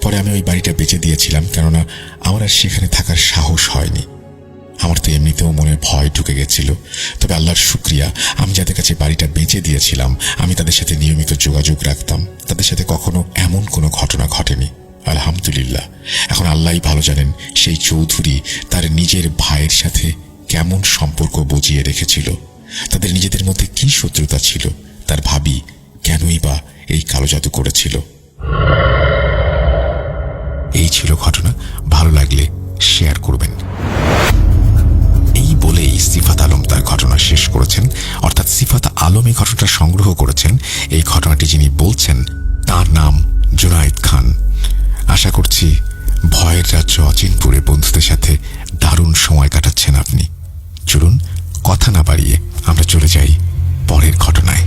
পরে আমি ওই বাড়িটা বেচে দিয়েছিলাম, কেননা আমার আর সেখানে থাকার সাহস হয়নি। আমার তো এমনিতেও মনে ভয় ঢুকে গেছিল। তবে আল্লাহর শুকরিয়া, আমি যাদের কাছে বাড়িটা বেচে দিয়েছিলাম আমি তাদের সাথে নিয়মিত যোগাযোগ রাখতাম। তাদের সাথে কখনো এমন কোনো ঘটনা ঘটেনি, আলহামদুলিল্লাহ। এখন আল্লাহই ভালো জানেন সেই চৌধুরী তার নিজের ভাইয়ের সাথে কেমন সম্পর্ক বুঝিয়ে রেখেছিল, তাদের নিজেদের মধ্যে কি শত্রুতা ছিল, তার ভাবি কেনই বা এই কালো জাদু করেছিল। এই ছিল ঘটনা। ভালো লাগলে শেয়ার করবেন। এই বলেই সিফাত আলম তার ঘটনা শেষ করেছেন, অর্থাৎ সিফাত আলম এই ঘটনাটা সংগ্রহ করেছেন। এই ঘটনাটি যিনি বলছেন তার নাম জুনায়েদ খান। আশা করছি ভয়ের রাজ্য অচিনপুরে বন্ধুদের সাথে দারুণ সময় কাটাচ্ছেন আপনি। চলুন কথা না বাড়িয়ে আমরা চলে যাই পরের ঘটনায়।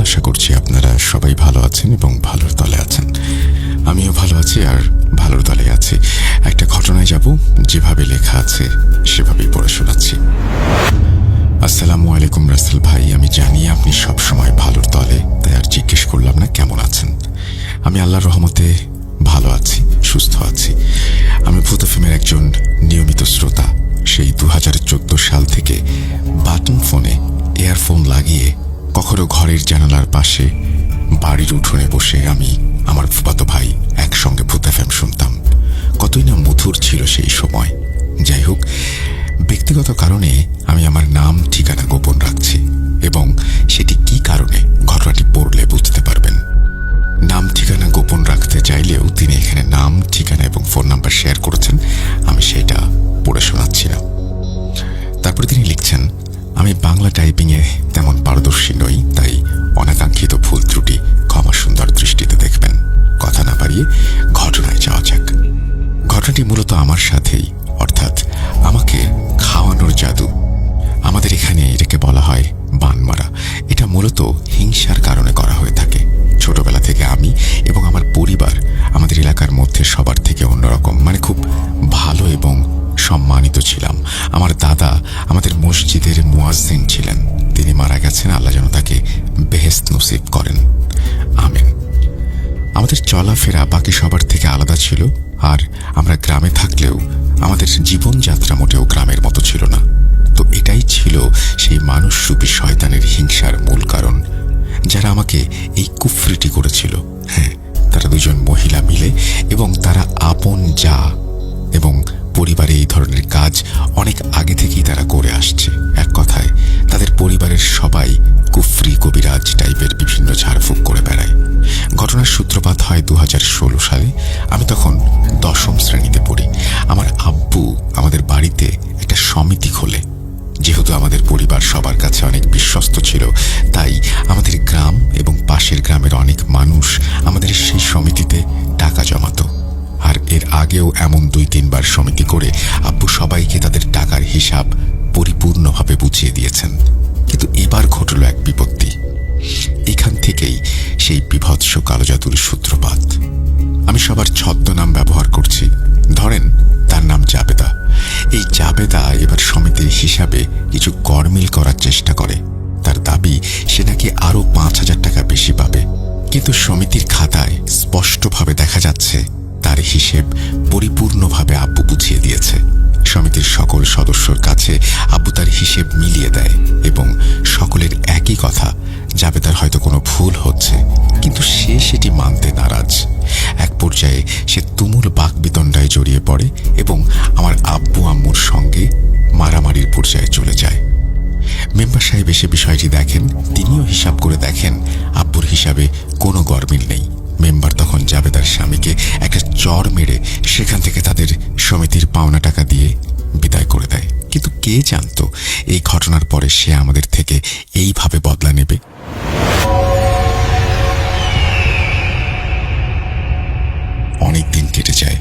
আশা করছি আপনারা সবাই ভালো আছেন এবং ভালোর দলে আছেন। আমিও ভালো আছি আর ভালোর দলে আছি। একটা ঘটনায় যাব, যেভাবে লেখা আছে সেভাবেই পড়ে শোনাচ্ছি। আসসালামু আলাইকুম রাসেল ভাই, আমি জানি আপনি সব সময় ভালোর দলে, তাই আর জিজ্ঞেস করলাম না কেমন আছেন। আমি আল্লাহর রহমতে ভালো আছি, সুস্থ আছি। আমি ভূত এফএমের একজন নিয়মিত শ্রোতা। সেই 2014 সাল থেকে বাটন ফোনে ইয়ারফোন লাগিয়ে কখনো ঘরের জানালার পাশে, বাড়ির উঠোনে বসে আমি আমার ফুফাতো ভাই একসঙ্গে ভূত এফএম শুনতাম। কতই না মধুর ছিল সেই সময়। যাই হোক, ব্যক্তিগত কারণে আমি আমার নাম ঠিকানা গোপন রাখছি, এবং সেটি কি কারণে ঘটনাটি পড়লে বুঝতে পারবেন। নাম ঠিকানা গোপন রাখতে চাইলেও তিনি এখানে নাম ঠিকানা এবং ফোন নাম্বার শেয়ার করেছেন। আমি সেটা পড়ে শোনাচ্ছি না। তারপরে তিনি লিখছেন, আমি বাংলা টাইপিংয়ে তেমন পারদর্শী নই, তাই অনাকাঙ্ক্ষিত ভুল ত্রুটি ক্ষমা সুন্দর দৃষ্টিতে দেখবেন। কথা না বাড়িয়ে ঘটনায় যাওয়া যাক। ঘটনাটি মূলত আমার সাথেই, অর্থাৎ আমাকে খাওয়ানোর জাদু। আমাদের এখানে এটাকে বলা হয় বান মারা। এটা মূলত হিংসার কারণে করা হয়ে থাকে। ছোটবেলা থেকে আমি এবং আমার পরিবার আমাদের এলাকার মধ্যে সবার থেকে অন্যরকম, মানে খুব ভালো এবং সম্মানিত ছিলাম। আমার দাদা আমাদের মসজিদের মুয়াজ্জিন ছিলেন। তিনি মারা গেছেন, আল্লাহ যেন তাকে বেহেশত নসিব করেন, আমিন। আমাদের চলাফেরা বাকি সবার থেকে আলাদা ছিল, আর আমরা গ্রামে থাকলেও আমাদের জীবনযাত্রা মোটেও গ্রামের মতো ছিল না। তো এটাই ছিল সেই মানুষরূপী শয়তানের হিংসার মূল কারণ, যারা আমাকে এই কুফরিটি করেছিল। হ্যাঁ, তারা দুজন মহিলা মিলে, এবং তারা আপন যা এবং পরিবারে এই ধরনের কাজ অনেক আগে থেকেই তারা করে আসছে। এক কথায় তাদের পরিবারের সবাই কুফরি কবিরাজ টাইপের বিভিন্ন ঝাড়ফুঁক করে বেড়ায়। ঘটনার সূত্রপাত হয় 2016 সালে। আমি তখন 10ম শ্রেণীতে পড়ি। আমার আব্বু আমাদের বাড়িতে একটা সমিতি খোলে। যেহেতু আমাদের পরিবার সবার কাছে অনেক বিশ্বস্ত ছিল, তাই আমাদের গ্রাম এবং পাশের গ্রামের অনেক মানুষ আমাদের সেই সমিতিতে টাকা জমাতো। আর এর আগেও এমন 2-3 বার সমিতি করে আব্বু সবাইকে তাদের টাকার হিসাব পরিপূর্ণভাবে বুঝিয়ে দিয়েছেন। কিন্তু এবার ঘটল এক বিপত্তি। এখান থেকেই সেই বিভৎস কালো জাদুর সূত্রপাত। আমি সবার ছদ্মনাম ব্যবহার করছি। ধরেন তার নাম জাবেদা। এই জাবেদা এবার সমিতির হিসাবে কিছু গড়মিল করার চেষ্টা করে। তার দাবি সে নাকি আরো 5,000 টাকা বেশি পাবে, কিন্তু সমিতির খাতায় স্পষ্টভাবে দেখা যাচ্ছে তার হিসেব পরিপূর্ণভাবে আব্বু বুঝিয়ে দিয়েছে। সমিতির সকল সদস্যর কাছে আব্বু তার হিসেব মিলিয়ে দেয়, এবং সকলের একই কথা, জাবেদার হয়তো কোনো ভুল হচ্ছে, কিন্তু সে সেটি মানতে নারাজ। এক পর্যায়ে সে তুমুল বাকবিতণ্ডায় জড়িয়ে পড়ে এবং আমার আব্বু আম্মুর সঙ্গে মারামারির পর্যায়ে চলে যায়। মেম্বার সাহেব এসে বিষয়টি দেখেন। তিনিও হিসাব করে দেখেন আব্বুর হিসাবে কোনো গরমিল নেই। মেম্বার তখন জাবেদার স্বামীকে একটা চর মেরে সেখান থেকে তাদের সমিতির পাওনা টাকা দিয়ে বিদায় করে দেয়। কিন্তু কে জানতো এই ঘটনার পরে সে আমাদের থেকে এইভাবে বদলা নেবে। অনেক দিন কেটে যায়।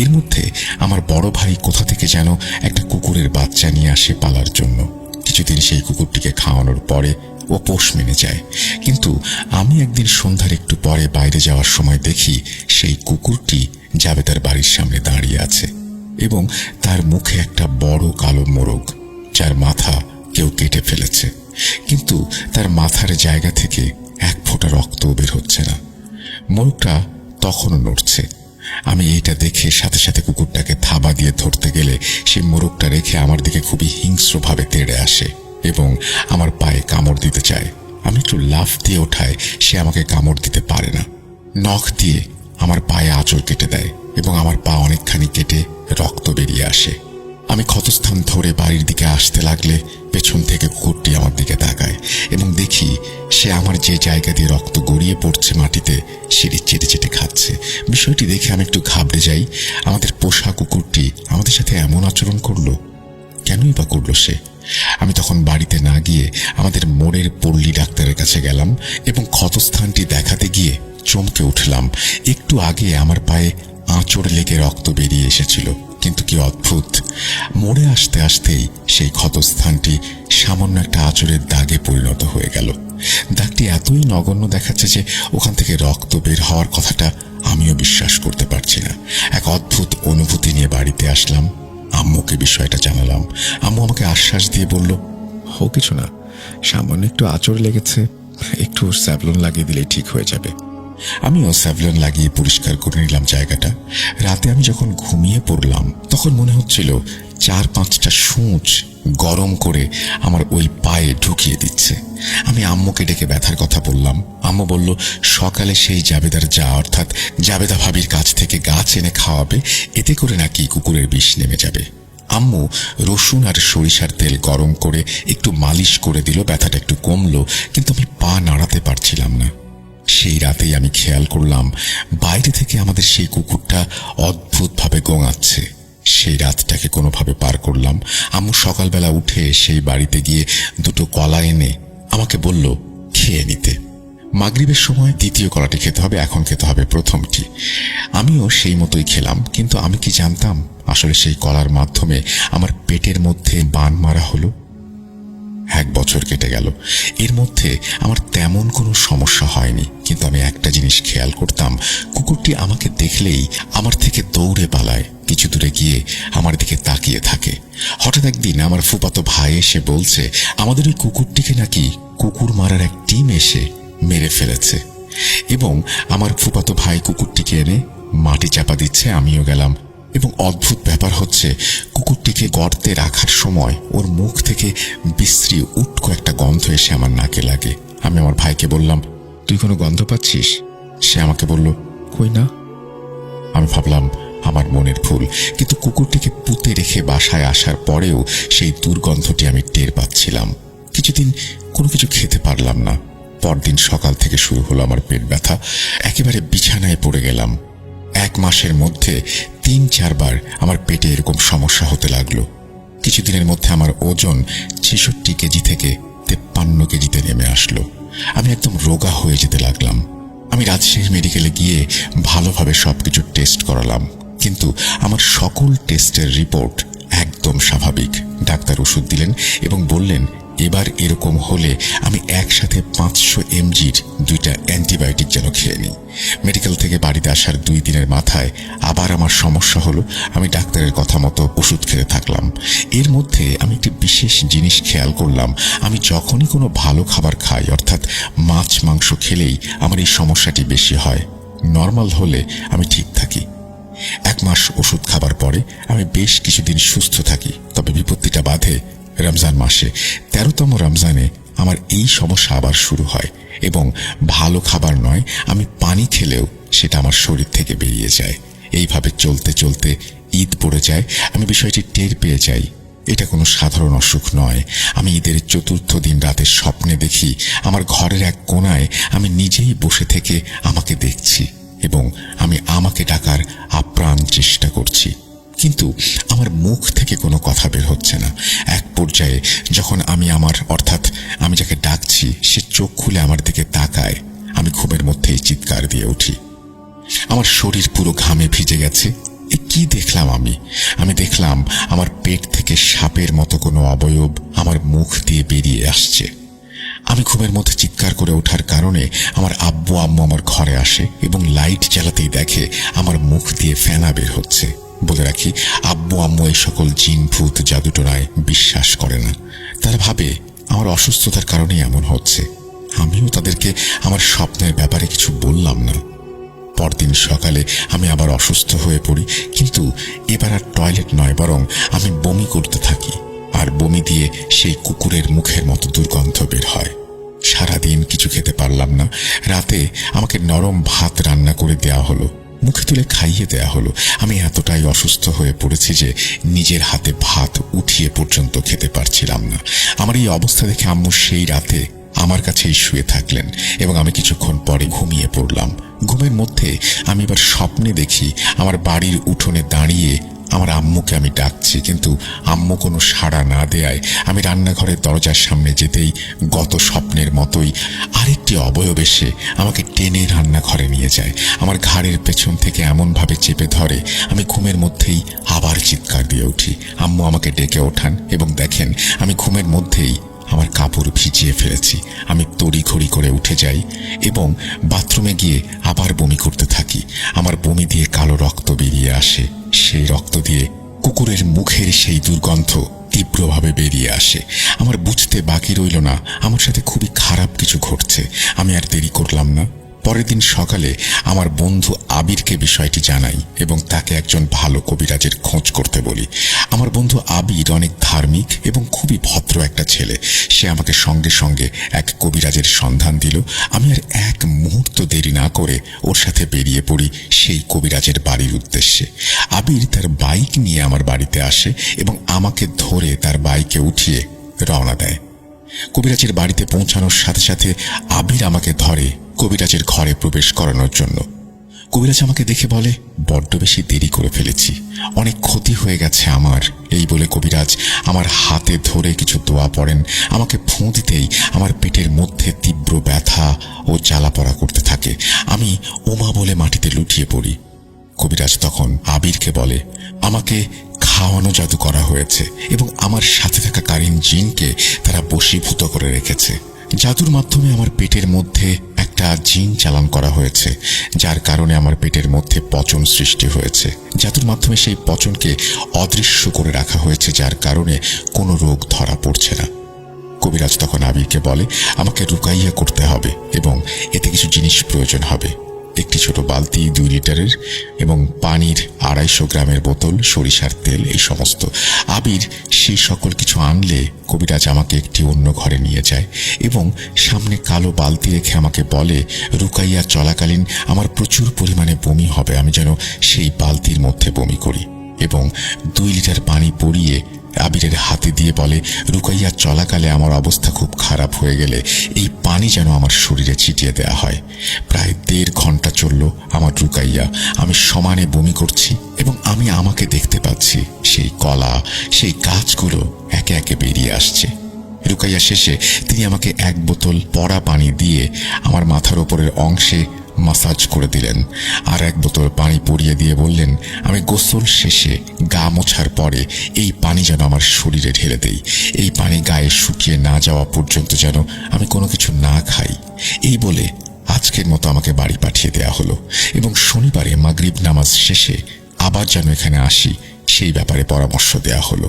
এর মধ্যে আমার বড় ভাই কোথা থেকে যেন একটা কুকুরের বাচ্চা নিয়ে আসে পালার জন্য। কিছুদিন সেই কুকুরটিকে খাওয়ানোর পরে ও পোষ মেনে যায়। কিন্তু আমি একদিন সন্ধ্যার একটু পরে বাইরে যাওয়ার সময় দেখি সেই কুকুরটি জাবেদার বাড়ির সামনে দাঁড়িয়ে আছে। এবং তার মুখে একটা বড় কালো মোরগ, যার মাথা কেউ কেটে ফেলেছে, কিন্তু তার মাথার জায়গা থেকে এক ফোঁটা রক্তও বের হচ্ছে না। মোরগটা তখনও নড়ছে। আমি এইটা দেখে সাথে সাথে কুকুরটাকে থাবা দিয়ে ধরতে গেলে সে মোরগটা রেখে আমার দিকে খুবই হিংস্রভাবে তেড়ে আসে এবং আমার পায়ে কামড় দিতে চায়। আমি একটু লাফ দিয়ে ওঠায় সে আমাকে কামড় দিতে পারে না। নখ দিয়ে আমার পায়ে আঁচড় কেটে দেয় এবং আমার পা অনেকখানি কেটে রক্ত বেরিয়ে আসে। আমি ক্ষতস্থান ধরে বাড়ির দিকে আসতে লাগলে পেছন থেকে কুকুরটি আমার দিকে তাকায় এবং দেখি সে আমার যে জায়গা দিয়ে রক্ত গড়িয়ে পড়ছে মাটিতে সেটি চেটে চেটে খাচ্ছে। বিষয়টি দেখে আমি একটু ঘাবড়ে যাই। আমাদের পোষা কুকুরটি আমাদের সাথে এমন আচরণ করলো, কেনই বা করলো সে? আমি তখন বাড়িতে না গিয়ে আমাদের মোড়ের পল্লী ডাক্তারের কাছে গেলাম এবং ক্ষতস্থানটি দেখাতে গিয়ে চমকে উঠলাম। একটু আগে আমার পায়ে আঁচড় লেগে রক্ত বেরিয়ে এসেছিল, কিন্তু কি অদ্ভুত, মোড়ে আসতে আসতেই সেই ক্ষতস্থানটি সামান্য একটা আঁচড়ের দাগে পরিণত হয়ে গেল। দাগটি এতই নগণ্য দেখাচ্ছে যে ওখান থেকে রক্ত বের হওয়ার কথাটা আমিও বিশ্বাস করতে পারছি না। এক অদ্ভুত অনুভূতি নিয়ে বাড়িতে আসলাম। আম্মুকে বিষয়টা জানালাম। আম্মু আমাকে আশ্বাস দিয়ে বলল, ও কিছু না, সামান্য একটু আঁচড় লেগেছে, একটু স্যাভলন লাগিয়ে দিলেই ঠিক হয়ে যাবে। আমিও স্যাভলন লাগিয়ে পরিষ্কার করে নিলাম জায়গাটা। রাতে আমি যখন ঘুমিয়ে পড়লাম তখন মনে হচ্ছিল 4-5টা সূঁচ গরম করে আমার ওই পায়ে ঢুকিয়ে দিচ্ছে। আমি আম্মুকে ডেকে ব্যথার কথা বললাম। আম্মু বলল, সকালে সেই জাবেদার যা অর্থাৎ জাবেদা ভাবির কাছ থেকে গাছ এনে খাওয়াবে, এতে করে নাকি কুকুরের বিষ নেমে যাবে। আম্মু রসুন আর সরিষার তেল গরম করে একটু মালিশ করে দিল, ব্যথাটা একটু কমলো, কিন্তু আমি পা নাড়াতে পারছিলাম না। সেই রাতেই আমি খেয়াল করলাম বাইরে থেকে আমাদের সেই কুকুরটা অদ্ভুতভাবে গোঙাচ্ছে। সেই রাতটাকে কোনোভাবে পার করলাম। আম্মু সকালবেলা উঠে সেই বাড়িতে গিয়ে 2টো কলা এনে আমাকে বলল খেয়ে নিতে। মাগরিবের সময় দ্বিতীয় কলাটি খেতে হবে, এখন খেতে হবে প্রথমটি। আমিও সেই মতোই খেলাম, কিন্তু আমি কি জানতাম আসলে সেই কলার মাধ্যমে আমার পেটের মধ্যে বান মারা হলো। 1 বছর কেটে গেল। এর মধ্যে আমার তেমন কোনো সমস্যা হয়নি, কিন্তু আমি একটা জিনিস খেয়াল করতাম, কুকুরটি আমাকে দেখলেই আমার থেকে দৌড়ে পালায়, কিছু দূরে গিয়ে আমার দিকে তাকিয়ে থাকে। হঠাৎ একদিন আমার ফুফাতো ভাই এসে বলছে আমাদের ওই কুকুরটিকে নাকি কুকুর মারার এক টিম এসে মেরে ফেলেছে, এবং আমার ফুফাতো ভাই কুকুরটিকে এনে মাটি চাপা দিচ্ছে। আমিও গেলাম, এবং অদ্ভুত ব্যাপার হচ্ছে কুকুরটিকে গর্তে রাখার সময় ওর মুখ থেকে বিশ্রী উটকো একটা গন্ধ এসে আমার নাকে লাগে। আমি আমার ভাইকে বললাম, তুই কোনো গন্ধ পাচ্ছিস? সে আমাকে বলল, কই না। আমি ভাবলাম আমার মনের ভুল, কিন্তু কুকুরটিকে পুঁতে রেখে বাসায় আসার পরেও সেই দুর্গন্ধটি আমি টের পাচ্ছিলাম। কিছুদিন কোনো কিছু খেতে পারলাম না। পরদিন সকাল থেকে শুরু হলো আমার পেট ব্যথা। একেবারে বিছানায় পড়ে গেলাম। 1 মাসের মধ্যে 3-4 বার আমার পেটে এরকম সমস্যা হতে লাগলো। কিছুদিনের মধ্যে আমার ওজন 66 কেজি থেকে 53 কেজিতে নেমে আসলো। আমি একদম রোগা হয়ে যেতে লাগলাম। আমি রাজশাহী মেডিকেলে গিয়ে ভালোভাবে সবকিছু টেস্ট করালাম, কিন্তু আমার সকল টেস্টের রিপোর্ট একদম স্বাভাবিক। ডাক্তার ওষুধ দিলেন এবং বললেন এবার এরকম হলে আমি একসাথে 500 mg'র 2টা অ্যান্টিবায়োটিক যেন খেয়ে নিই। মেডিকেল থেকে বাড়িতে আসার 2 দিনের মাথায় আবার আমার সমস্যা হলো। আমি ডাক্তারের কথা মতো ওষুধ খেতে থাকলাম। এর মধ্যে আমি একটি বিশেষ জিনিস খেয়াল করলাম, আমি যখনই কোনো ভালো খাবার খাই, অর্থাৎ মাছ মাংস খেলেই আমার এই সমস্যাটি বেশি হয়। নর্মাল হলে আমি ঠিক থাকি। 1 মাস ওষুধ খাবার পরে আমি বেশ কিছুদিন সুস্থ থাকি। তবে বিপত্তিটা বাধে রমজান মাসে। 13তম রমজানে আমার এই সমস্যা আবার শুরু হয়, এবং ভালো খাবার নয়, আমি পানি খেলেও সেটা আমার শরীর থেকে বেরিয়ে যায়। এইভাবে চলতে চলতে ঈদ পড়ে যায়। আমি বিষয়টি টের পেয়ে যাই। এটা কোনো সাধারণ অসুখ নয়। আমি ঈদের 4র্থ দিন রাতে স্বপ্নে দেখি আমার ঘরের এক কোণায় আমি নিজেই বসে থেকে আমাকে দেখছি, এবং আমি আমাকে ডাকার আপ্রাণ চেষ্টা করছি, কিন্তু আমার মুখ থেকে কোনো কথা বের হচ্ছে না। এক পর্যায়ে যখন আমি আমি যাকে ডাকছি সে চোখ খুলে আমার দিকে তাকায়, আমি ঘুমের মধ্যেই চিৎকার দিয়ে উঠি। আমার শরীর পুরো ঘামে ভিজে গেছে। এ কি দেখলাম আমি দেখলাম আমার পেট থেকে সাপের মতো কোনো অবয়ব আমার মুখ দিয়ে বেরিয়ে আসছে। আমি ঘুমের মধ্যে চিৎকার করে ওঠার কারণে আমার আব্বু আম্মু আমার ঘরে আসে এবং লাইট জ্বালাতেই দেখে আমার মুখ দিয়ে ফেনা বের হচ্ছে। বলে রাখি, আব্বু আম্মু এই সকল জিন ভূত জাদুটোনায় বিশ্বাস করে না। তারা ভাবে আমার অসুস্থতার কারণেই এমন হচ্ছে। আমিও তাদেরকে আমার স্বপ্নের ব্যাপারে কিছু বললাম না। পরদিন সকালে আমি আবার অসুস্থ হয়ে পড়ি, কিন্তু এবার আর টয়লেট নয়, বরং আমি বমি করতে থাকি। আর বমি দিয়ে সেই কুকুরের মুখের মতো দুর্গন্ধ বের হয়। সারাদিন কিছু খেতে পারলাম না। রাতে আমাকে নরম ভাত রান্না করে দেয়া হলো, মুখে তুলে খাইয়ে দেয়া হলো। আমি এতটাই অসুস্থ হয়ে পড়েছি যে নিজের হাতে ভাত উঠিয়ে পর্যন্ত খেতে পারছিলাম না। আমার এই অবস্থা দেখে আম্মু সেই রাতে আমার কাছেই শুয়ে থাকলেন এবং আমি কিছুক্ষণ পরে ঘুমিয়ে পড়লাম। ঘুমের মধ্যে আমি এবার স্বপ্নে দেখি আমার বাড়ির উঠোনে দাঁড়িয়ে আমার আম্মুকে আমি ডাকছি, কিন্তু আম্মু কোনো সাড়া না দেয়ায় আমি রান্নাঘরের দরজার সামনে যেতেই গত স্বপ্নের মতোই আরেকটি অবয়ব এসে আমাকে টেনে রান্নাঘরে নিয়ে যায়। আমার ঘাড়ের পেছন থেকে এমনভাবে চেপে ধরে আমি ঘুমের মধ্যেই আবার চিৎকার দিয়ে উঠি। আম্মু আমাকে ডেকে ওঠান এবং দেখেন আমি ঘুমের মধ্যেই আমার কাপড় ভিজিয়ে ফেলেছি। আমি তড়িঘড়ি করে উঠে যাই এবং বাথরুমে গিয়ে আবার বমি করতে থাকি। আমার বমি দিয়ে কালো রক্ত বেরিয়ে আসে। সেই রক্ত দিয়ে কুকুরের মুখের সেই দুর্গন্ধ তীব্রভাবে বেরিয়ে আসে। আমার বুঝতে বাকি রইল না আমার সাথে খুবই খারাপ কিছু ঘটছে। আমি আর দেরি করলাম না। পরের দিন সকালে আমার বন্ধু আবিরকে বিষয়টি জানাই এবং তাকে একজন ভালো কবিরাজের খোঁজ করতে বলি। আমার বন্ধু আবির অনেক ধার্মিক এবং খুবই ভদ্র একটা ছেলে। সে আমাকে সঙ্গে সঙ্গে এক কবিরাজের সন্ধান দিল। আমি আর এক মুহূর্ত দেরি না করে ওর সাথে বেরিয়ে পড়ি সেই কবিরাজের বাড়ির উদ্দেশ্যে। আবির তার বাইক নিয়ে আমার বাড়িতে আসে এবং আমাকে ধরে তার বাইকে উঠিয়ে রওনা দেয়। কবিরাজের বাড়িতে পৌঁছানোর সাথে সাথে আবির আমাকে ধরে কবিরাজের ঘরে প্রবেশ করানোর জন্য। কবিরাজ আমাকে দেখে বলে, বড্ড বেশি দেরি করে ফেলেছি, অনেক ক্ষতি হয়ে গেছে আমার। এই বলে কবিরাজ আমার হাতে ধরে কিছু দোয়া পড়েন। আমাকে ফু দিতেই আমার পেটের মধ্যে তীব্র ব্যথা ও জ্বালাপড়া করতে থাকে। আমি ওমা বলে মাটিতে লুটিয়ে পড়ি। কবিরাজ তখন আবিরকে বলে, আমাকে খাওয়ানো জাদু করা হয়েছে এবং আমার সাথে থাকা কারিন জিনকে তারা বশীভূত করে রেখেছে। জাদুর মাধ্যমে আমার পেটের মধ্যে একটা জিন চালান করা হয়েছে, যার কারণে আমার পেটের মধ্যে পচন সৃষ্টি হয়েছে। জাদুর মাধ্যমে সেই পচনকে অদৃশ্য করে রাখা হয়েছে, যার কারণে কোনো রোগ ধরা পড়ছে না। কবিরাজ তখন আবিরকে বলে, আমাকে রুকাইয়া করতে হবে এবং এতে কিছু জিনিস প্রয়োজন হবে। একটি ছোট বালতি 2 লিটারের এবং পানির 250 গ্রামের বোতল, সরিষার তেল, এই সমস্ত। আবির সেই সকল কিছু আনলে কবিরাজ আমাকে একটি অন্য ঘরে নিয়ে যায় এবং সামনে কালো বালতি রেখে আমাকে বলে, রুকাইয়া চলাকালীন আমার প্রচুর পরিমাণে বমি হবে, আমি যেন সেই বালতির মধ্যে বমি করি। এবং 2 লিটার পানি পরিয়ে আবিরের হাতে দিয়ে বলে, রুকাইয়া চলাকালে আমার অবস্থা খুব খারাপ হয়ে গেলে এই পানি যেন আমার শরীরে ছিটিয়ে দেয়া হয়। প্রায় 1.5 ঘন্টা চলল আমার রুকাইয়া। আমি সমানে বমি করছি এবং আমি আমাকে দেখতে পাচ্ছি সেই কলা, সেই গাছগুলো একে একে বেরিয়ে আসছে। রুকাইয়া শেষে তিনি আমাকে 1 বোতল পড়া পানি দিয়ে আমার মাথার ওপরের অংশে মাসাজ করে দিলেন। আর 1 বোতল পানি পরিয়ে দিয়ে বললেন, আমি গোসল শেষে গা মোছার পরে এই পানি যেন আমার শরীরে ঢেলে দেই। এই পানি গায়ে শুকিয়ে না যাওয়া পর্যন্ত যেন আমি কোনো কিছু না খাই। এই বলে আজকের মতো আমাকে বাড়ি পাঠিয়ে দেয়া হলো এবং শনিবারে মাগরিব নামাজ শেষে আবার যেন এখানে আসি সেই ব্যাপারে পরামর্শ দেয়া হলো।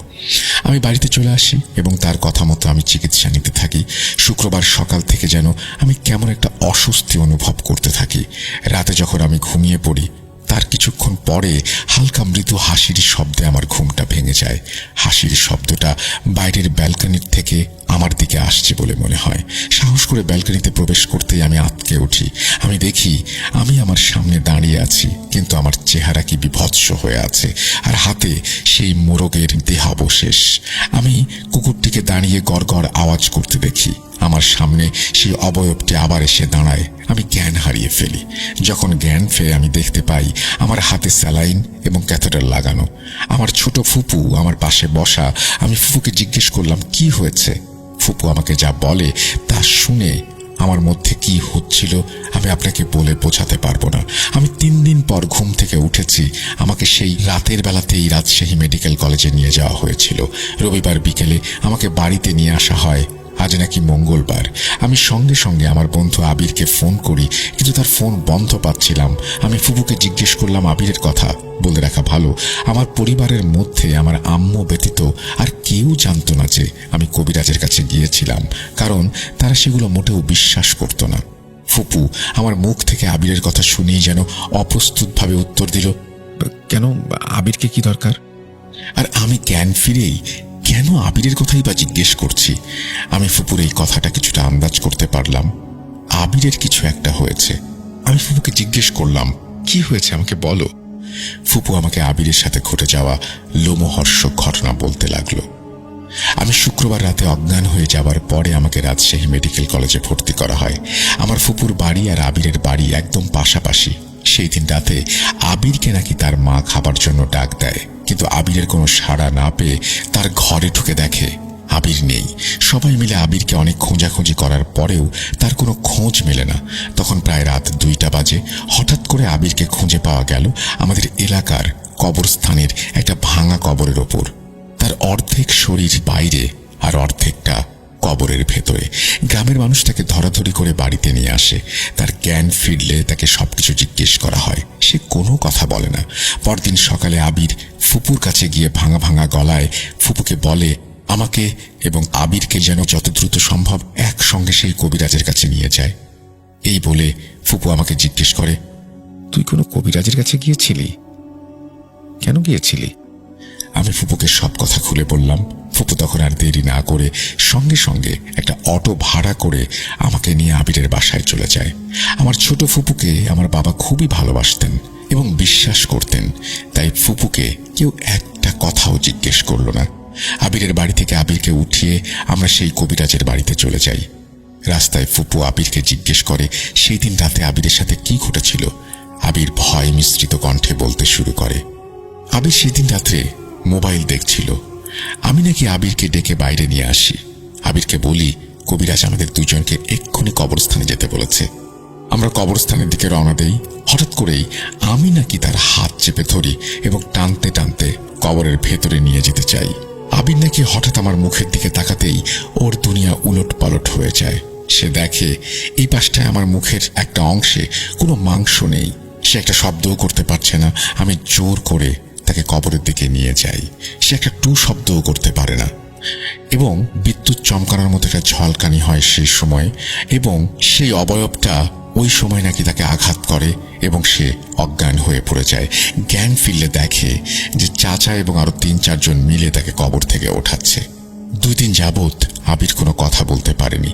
আমি বাড়িতে চলে আসি এবং তার কথা মতো আমি চিকিৎসা নিতে থাকি। শুক্রবার সকাল থেকে যেন আমি কেমন একটা অস্বস্তি অনুভব করতে থাকি। রাতে যখন আমি ঘুমিয়ে পড়ি তার কিছুক্ষণ পরে হালকা মৃদু হাসির শব্দে আমার ঘুমটা ভেঙে যায়। হাসির শব্দটা বাইরের ব্যালকনির থেকে আমার দিকে আসছে বলে মনে হয়। সাহস করে ব্যালকনিতে প্রবেশ করতেই আমি আঁতকে উঠি। আমি দেখি আমি আমার সামনে দাঁড়িয়ে আছি, কিন্তু আমার চেহারা কি বিভৎস হয়ে আছে আর হাতে সেই মোরগের দেহাবশেষ। আমি কুকুরটিকে দাঁড়িয়ে গড়গড় আওয়াজ করতে দেখি। আমার সামনে সেই অবয়বটি আবার এসে দাঁড়ায়। আমি জ্ঞান হারিয়ে ফেলি। যখন জ্ঞান ফেরে আমি দেখতে পাই আমার হাতে স্যালাইন এবং ক্যাথেটার লাগানো। আমার ছোট ফুপু আমার পাশে বসা। আমি ফুপুকে জিজ্ঞেস করলাম, কি হয়েছে? ফুপু আমাকে যা বলে তা শুনে আমার মধ্যে কি হচ্ছিল আমি আপনাকে বলে বোঝাতে পারবো না। আমি 3 দিন পর ঘুম থেকে উঠেছি। আমাকে সেই রাতের বেলাতেই রাজশাহী মেডিকেল কলেজে নিয়ে যাওয়া হয়েছিল। রবিবার বিকেলে আমাকে বাড়িতে নিয়ে আসা হয় আজ নাকি মঙ্গলবার। আমি সঙ্গে সঙ্গে আমার বন্ধু আবিরকে ফোন করি, কিন্তু তার ফোন বন্ধ পাচ্ছিলাম। আমি ফুপুকে জিজ্ঞেস করলাম আবিরের কথা। বলে রাখা ভালো, আমার পরিবারের মধ্যে আমার আম্মু ব্যতীত আর কেউ জানতো না যে আমি কবিরাজের কাছে গিয়েছিলাম, কারণ তারা সেগুলো মোটেও বিশ্বাস করতো না। ফুপু আমার মুখ থেকে আবিরের কথা শুনেই যেন অপ্রস্তুতভাবে উত্তর দিল, কেন, আবিরকে কি দরকার? আর আমি জ্ঞান ফিরেই কেন আবিরের কথাই বা জিজ্ঞেস করছি? আমি ফুপুর এই কথাটা কিছুটা আন্দাজ করতে পারলাম। আবিরের কিছু একটা হয়েছে। আমি ফুপুকে জিজ্ঞেস করলাম, কি হয়েছে আমাকে বলো। ফুপু আমাকে আবিরের সাথে ঘটে যাওয়া লোমহর্ষক ঘটনা বলতে লাগলো। আমি শুক্রবার রাতে অজ্ঞান হয়ে যাবার পরে আমাকে রাজশাহী মেডিকেল কলেজে ভর্তি করা হয়। আমার ফুপুর বাড়ি আর আবিরের বাড়ি একদম পাশাপাশি। সেই দিন রাতে আবিরকে নাকি তার মা খাবার জন্য ডাক দেয়, কিন্তু আবিরের কোনো সাড়া না পেয়ে তার ঘরে ঢুকে দেখে আবির নেই। সবাই মিলে আবিরকে অনেক খোঁজাখুঁজি করার পরেও তার কোনো খোঁজ মেলে না। তখন প্রায় রাত 2টা বাজে। হঠাৎ করে আবিরকে খুঁজে পাওয়া গেল আমাদের এলাকার কবরস্থানের একটা ভাঙা কবরের ওপর। তার অর্ধেক শরীর বাইরে আর অর্ধেকটা কবরের ভেতরে। গ্রামের মানুষ তাকে ধরাধরি করে বাড়িতে নিয়ে আসে। তার জ্ঞান ফিরলে তাকে সবকিছু জিজ্ঞেস করা হয়। সে কোনো কথা বলে না। পরদিন সকালে আবির ফুপুর কাছে গিয়ে ভাঙা ভাঙা গলায় ফুপুকে বলে আমাকে এবং আবিরকে যেন যত দ্রুত সম্ভব একসঙ্গে সেই কবিরাজের কাছে নিয়ে যায়। এই বলে ফুপু আমাকে জিজ্ঞেস করে, তুই কোনো কবিরাজের কাছে গিয়েছিলি? কেন গিয়েছিলি? আমি ফুপুকে সব কথা খুলে বললাম। ফুপু তখন আর দেরি না করে সঙ্গে সঙ্গে একটা অটো ভাড়া করে আমাকে নিয়ে আবিরের বাসায় চলে যায়। আমার ছোট ফুপুকে আমার বাবা খুবই ভালোবাসতেন এবং বিশ্বাস করতেন, তাই ফুপুকে কেউ একটা কথাও জিজ্ঞেস করল না। আবিরের বাড়ি থেকে আবিরকে উঠিয়ে আমরা সেই কবিরাজের বাড়িতে চলে যাই। রাস্তায় ফুপু আবিরকে জিজ্ঞেস করে সেই দিন রাতে আবিরের সাথে কি ঘটেছিল। আবির ভয় মিশ্রিত কণ্ঠে বলতে শুরু করে, আবির সেদিন রাত্রে মোবাইল দেখছিল। আমি নাকি আবিরকে ডেকে বাইরে নিয়ে আসি। আবিরকে বলি কবিরাজ আমাদের দুজনকে এক্ষুনি কবরস্থানে যেতে বলেছে। আমরা কবরস্থানের দিকে রওনা দেই। হঠাৎ করেই আমি নাকি তার হাত চেপে ধরি এবং টানতে টানতে কবরের ভেতরে নিয়ে যেতে চাই। আবির নাকি হঠাৎ আমার মুখের দিকে তাকাতেই ওর দুনিয়া উলট পালট হয়ে যায়। সে দেখে এই পাশটায় আমার মুখের একটা অংশে কোনো মাংস নেই। সে একটা শব্দও করতে পারছে না। আমি জোর করে তাকে কবরের দিকে নিয়ে যাই। সে একটা টু শব্দও করতে পারে না এবং বিদ্যুৎ চমকানোর মতো একটা ঝলকানি হয় সেই সময়, এবং সেই অবয়বটা ওই সময় নাকি তাকে আঘাত করে এবং সে অজ্ঞান হয়ে পড়ে যায়। জ্ঞান ফিরলে দেখে যে চাচা এবং আরো 3-4 জন মিলে তাকে কবর থেকে ওঠাচ্ছে। 2 দিন যাবৎ আবির কোনো কথা বলতে পারেনি।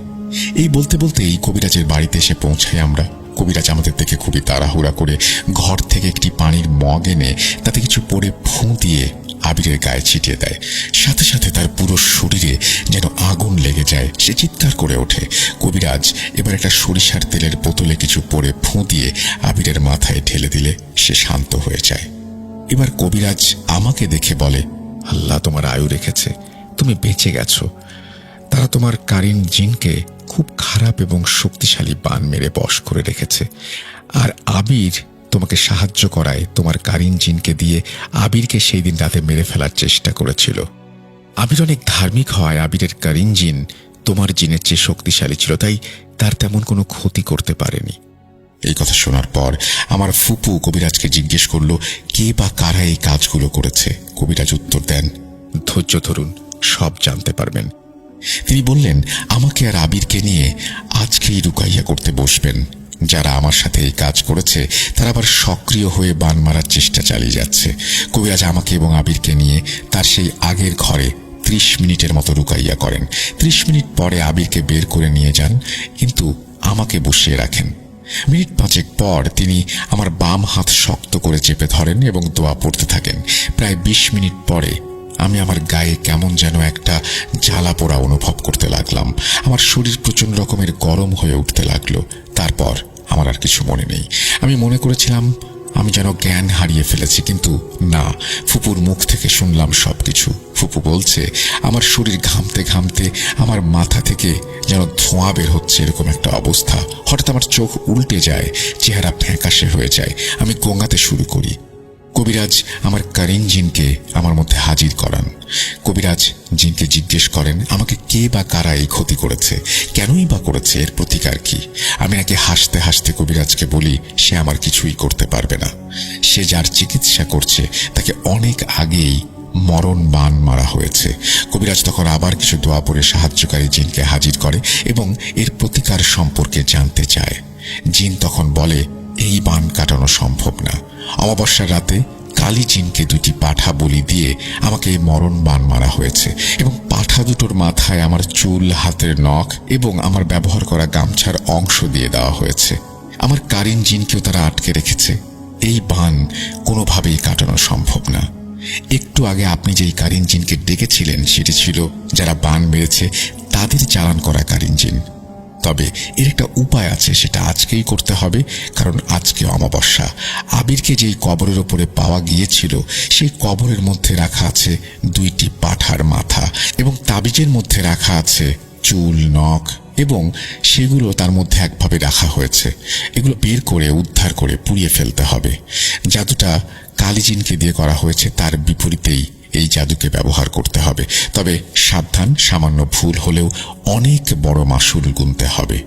এই বলতে বলতে এই কবিরাজের বাড়িতে এসে পৌঁছাই আমরা। কবিরাজ আমাদের দেখে খুবই তাড়াহুড়া করে ঘর থেকে একটি পানির মগ এনে তাতে কিছু পরে ফুঁ দিয়ে আবিরের গায়ে ছিটিয়ে দেয়। সাথে সাথে তার পুরো শরীরে যেন আগুন লেগে যায়। সে চিৎকার করে ওঠে। কবিরাজ এবার একটা সরিষার তেলের বোতলে কিছু পরে ফুঁ দিয়ে আবিরের মাথায় ঢেলে দিলে সে শান্ত হয়ে যায়। এবার কবিরাজ আমাকে দেখে বলে, আল্লাহ তোমার আয়ু রেখেছে, তুমি বেঁচে গেছো। তারা তোমার কারিন জিনকে খুব খারাপ এবং শক্তিশালী বান মেরে বশ করে রেখেছে। আর আবির তোমাকে সাহায্য করায় তোমার কারিন জিনকে দিয়ে আবিরকে সেই দিন রাতে মেরে ফেলার চেষ্টা করেছিল। আবির অনেক ধার্মিক হয়। আবিরের কারিন জিন তোমার জিনের চেয়ে শক্তিশালী ছিল, তাই তার তেমন কোনো ক্ষতি করতে পারেনি। এই কথা শোনার পর আমার ফুপু কবিরাজকে জিজ্ঞেস করলো কে বা কারা এই কাজগুলো করেছে। কবিরাজ উত্তর দেন, ধৈর্য ধরুন, সব জানতে পারবেন। তিনি বললেন আমাকে আর আবিরকে নিয়ে আজকেই রুকাইয়া করতে বসবেন। যারা আমার সাথে এই কাজ করেছে তারা আবার সক্রিয় হয়ে বান মারার চেষ্টা চালিয়ে যাচ্ছে। কবিরাজ আমাকে এবং আবিরকে নিয়ে তার সেই আগের ঘরে 30 মিনিটের মতো রুকাইয়া করেন। 30 মিনিট পরে আবিরকে বের করে নিয়ে যান, কিন্তু আমাকে বসিয়ে রাখেন। মিনিট 5 পর তিনি আমার বাম হাত শক্ত করে চেপে ধরেন এবং দোয়া পড়তে থাকেন। প্রায় 20 মিনিট পরে আমি আমার গায়ে কেমন যেন একটা জ্বালা পোড়া অনুভব করতে লাগলাম। আমার শরীর প্রচন্ড রকমের গরম হয়ে উঠতে লাগলো। তারপর আমার আর কিছু মনে নেই। আমি মনে করেছিলাম আমি যেন জ্ঞান হারিয়ে ফেলেছি, কিন্তু না, ফুপুর মুখ থেকে শুনলাম সবকিছু। ফুপু বলছে আমার শরীর ঘামতে ঘামতে আমার মাথা থেকে যেন ধোঁয়া বের হচ্ছে, এরকম একটা অবস্থা। হঠাৎ আমার চোখ উল্টে যায়, চেহারা ফ্যাকাশে হয়ে যায়। আমি গোঙাতে শুরু করি। কবিরাজ আমার কারিন জিনকে আমার মধ্যে হাজির করান। কবিরাজ জিনকে জিজ্ঞেস করেন আমাকে কে বা কারা এই ক্ষতি করেছে, কেনই বা করেছে, এর প্রতিকার কি। আমি নাকি হাসতে হাসতে কবিরাজকে বলি সে আমার কিছুই করতে পারবে না, সে যার চিকিৎসা করছে তাকে অনেক আগেই মরণ বান মারা হয়েছে। কবিরাজ তখন আবার কিছু দোয়া পড়ে সাহায্যকারী জিনকে হাজির করে এবং এর প্রতিকার সম্পর্কে জানতে চায়। জিন তখন বলে এই বান কাটানো সম্ভব না। অমাবস্যার রাতে কালী জিনকে 2টি পাঠা বলি দিয়ে আমাকে এই মরণ বান মারা হয়েছে এবং পাঠা দুটোর মাথায় আমার চুল, হাতের নখ এবং আমার ব্যবহার করা গামছার অংশ দিয়ে দেওয়া হয়েছে। আমার কারিন জিনকেও তারা আটকে রেখেছে। এই বান কোনোভাবেই কাটানো সম্ভব না। একটু আগে আপনি যেই কারিন জিনকে ডেকেছিলেন সেটি ছিল যারা বান মেরেছে তাদের চালান করা কারিন জিন। তবে এর একটা উপায় আছে, সেটা আজকেই করতে হবে, কারণ আজকে অমাবস্যা। আবিরকে যেই কবরের ওপরে পাওয়া গিয়েছিল সেই কবরের মধ্যে রাখা আছে 2টি পাঠার মাথা এবং তাবিজের মধ্যে রাখা আছে চুল, নখ এবং সেগুলো তার মধ্যে একভাবে রাখা হয়েছে। এগুলো বের করে উদ্ধার করে পুড়িয়ে ফেলতে হবে। জাদুটা কালীজিনকে দিয়ে করা হয়েছে, তার বিপরীতেই এই জাদুকে ব্যবহার করতে হবে। তবে সাবধান, সামান্য ভুল হলেও অনেক বড় মাসুল গুনতে হবে।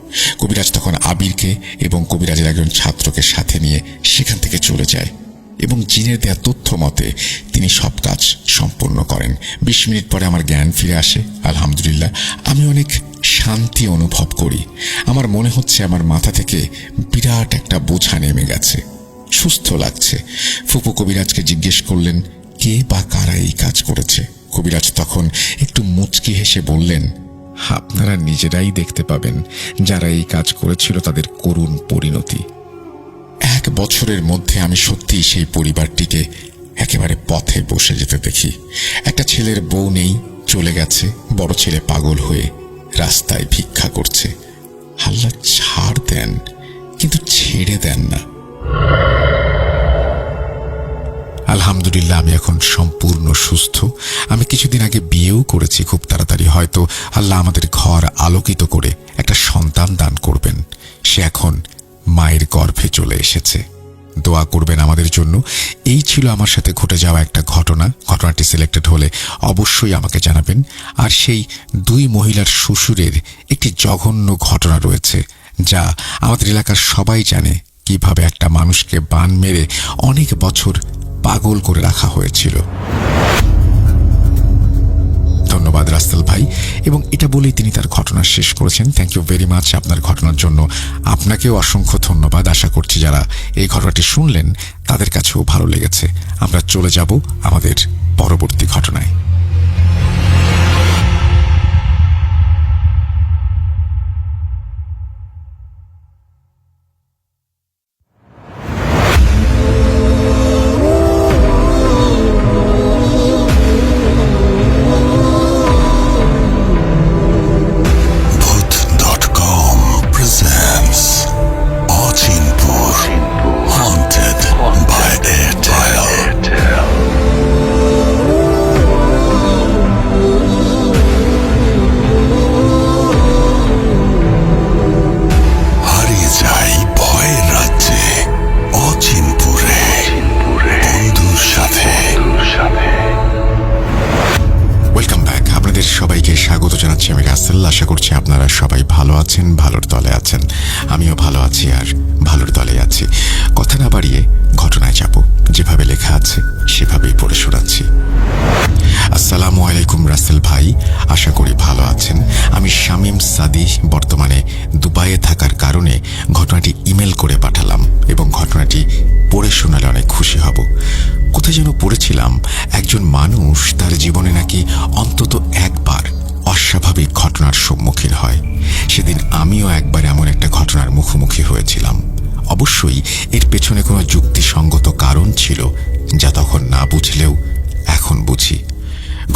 কবিরাজ তখন আবিরকে এবং কবিরাজের একজন ছাত্রকে সাথে নিয়ে সেখান থেকে চলে যায় এবং জিনের দেয়া তথ্য মতে তিনি সব কাজ সম্পূর্ণ করেন। 20 মিনিট পরে আমার জ্ঞান ফিরে আসে। আলহামদুলিল্লাহ, আমি অনেক শান্তি অনুভব করি। আমার মনে হচ্ছে আমার মাথা থেকে বিরাট একটা বোঝা নেমে গেছে, সুস্থ লাগছে। ফুপু কবিরাজকে জিজ্ঞেস করলেন কে বা কারা এই কাজ করেছে। কবিরাজ তখন একটু মুচকি হেসে বললেন আপনারা নিজেরাই দেখতে পাবেন যারা এই কাজ করেছিল তাদের করুণ পরিণতি। 1 বছরের মধ্যে আমি সত্যিই সেই পরিবারটিকে একেবারে পথে বসে যেতে দেখি। একটা ছেলের বউ নেই, চলে গেছে। বড় ছেলে পাগল হয়ে রাস্তায় ভিক্ষা করছে। আল্লাহ ছাড় দেন, কিন্তু ছেড়ে দেন না। আলহামদুলিল্লাহ, আমি এখন সম্পূর্ণ সুস্থ। আমি কিছুদিন আগে বিয়েও করেছি। খুব তাড়াতাড়ি হয়তো আল্লাহ আমাদের ঘর আলোকিত করে একটা সন্তান দান করবেন। সে এখন মায়ের গর্ভে চলে এসেছে। দোয়া করবেন আমাদের জন্য। এই ছিল আমার সাথে ঘটে যাওয়া একটা ঘটনা। ঘটনাটি সিলেক্টেড হলে অবশ্যই আমাকে জানাবেন। আর সেই 2 মহিলার শ্বশুরের একটি জঘন্য ঘটনা রয়েছে যা আমাদের এলাকার সবাই জানে, কিভাবে একটা মানুষকে বান মেরে অনেক বছর পাগল করে রাখা হয়েছিল। ধন্যবাদ রাসেল ভাই, এবং এটা বলেই তিনি তার ঘটনা শেষ করেছেন। থ্যাংক ইউ ভেরি মাচ আপনার ঘটনার জন্য। আপনাকেও অসংখ্য ধন্যবাদ। আশা করছি যারা এই ঘটনাটি শুনলেন তাদের কাছেও ভালো লেগেছে। আমরা চলে যাব আমাদের পরবর্তী ঘটনায়। আশা করছি আপনারা সবাই ভালো আছেন, ভালোর দলে আছেন। আমিও ভালো আছি আর ভালোর দলে আছি। কথা না বাড়িয়ে ঘটনায় যাব। যেভাবে লেখা আছে সেভাবেই পড়ে শোনাচ্ছি। আসসালামু আলাইকুম রাসেল ভাই, আশা করি ভালো আছেন। আমি শামীম সাদি, বর্তমানে দুবাইয়ে থাকার কারণে ঘটনাটি ইমেল করে পাঠালাম এবং ঘটনাটি পড়ে শোনালে অনেক খুশি হব। কোথায় যেন পড়েছিলাম একজন মানুষ তার জীবনে নাকি অন্তত একবার অস্বাভাবিক ঘটনার সম্মুখীন হয়। সেদিন আমিও একবার এমন একটা ঘটনার মুখোমুখি হয়েছিলাম। অবশ্যই এর পেছনে কোনো যুক্তিসঙ্গত কারণ ছিল, যা তখন না বুঝলেও এখন বুঝি।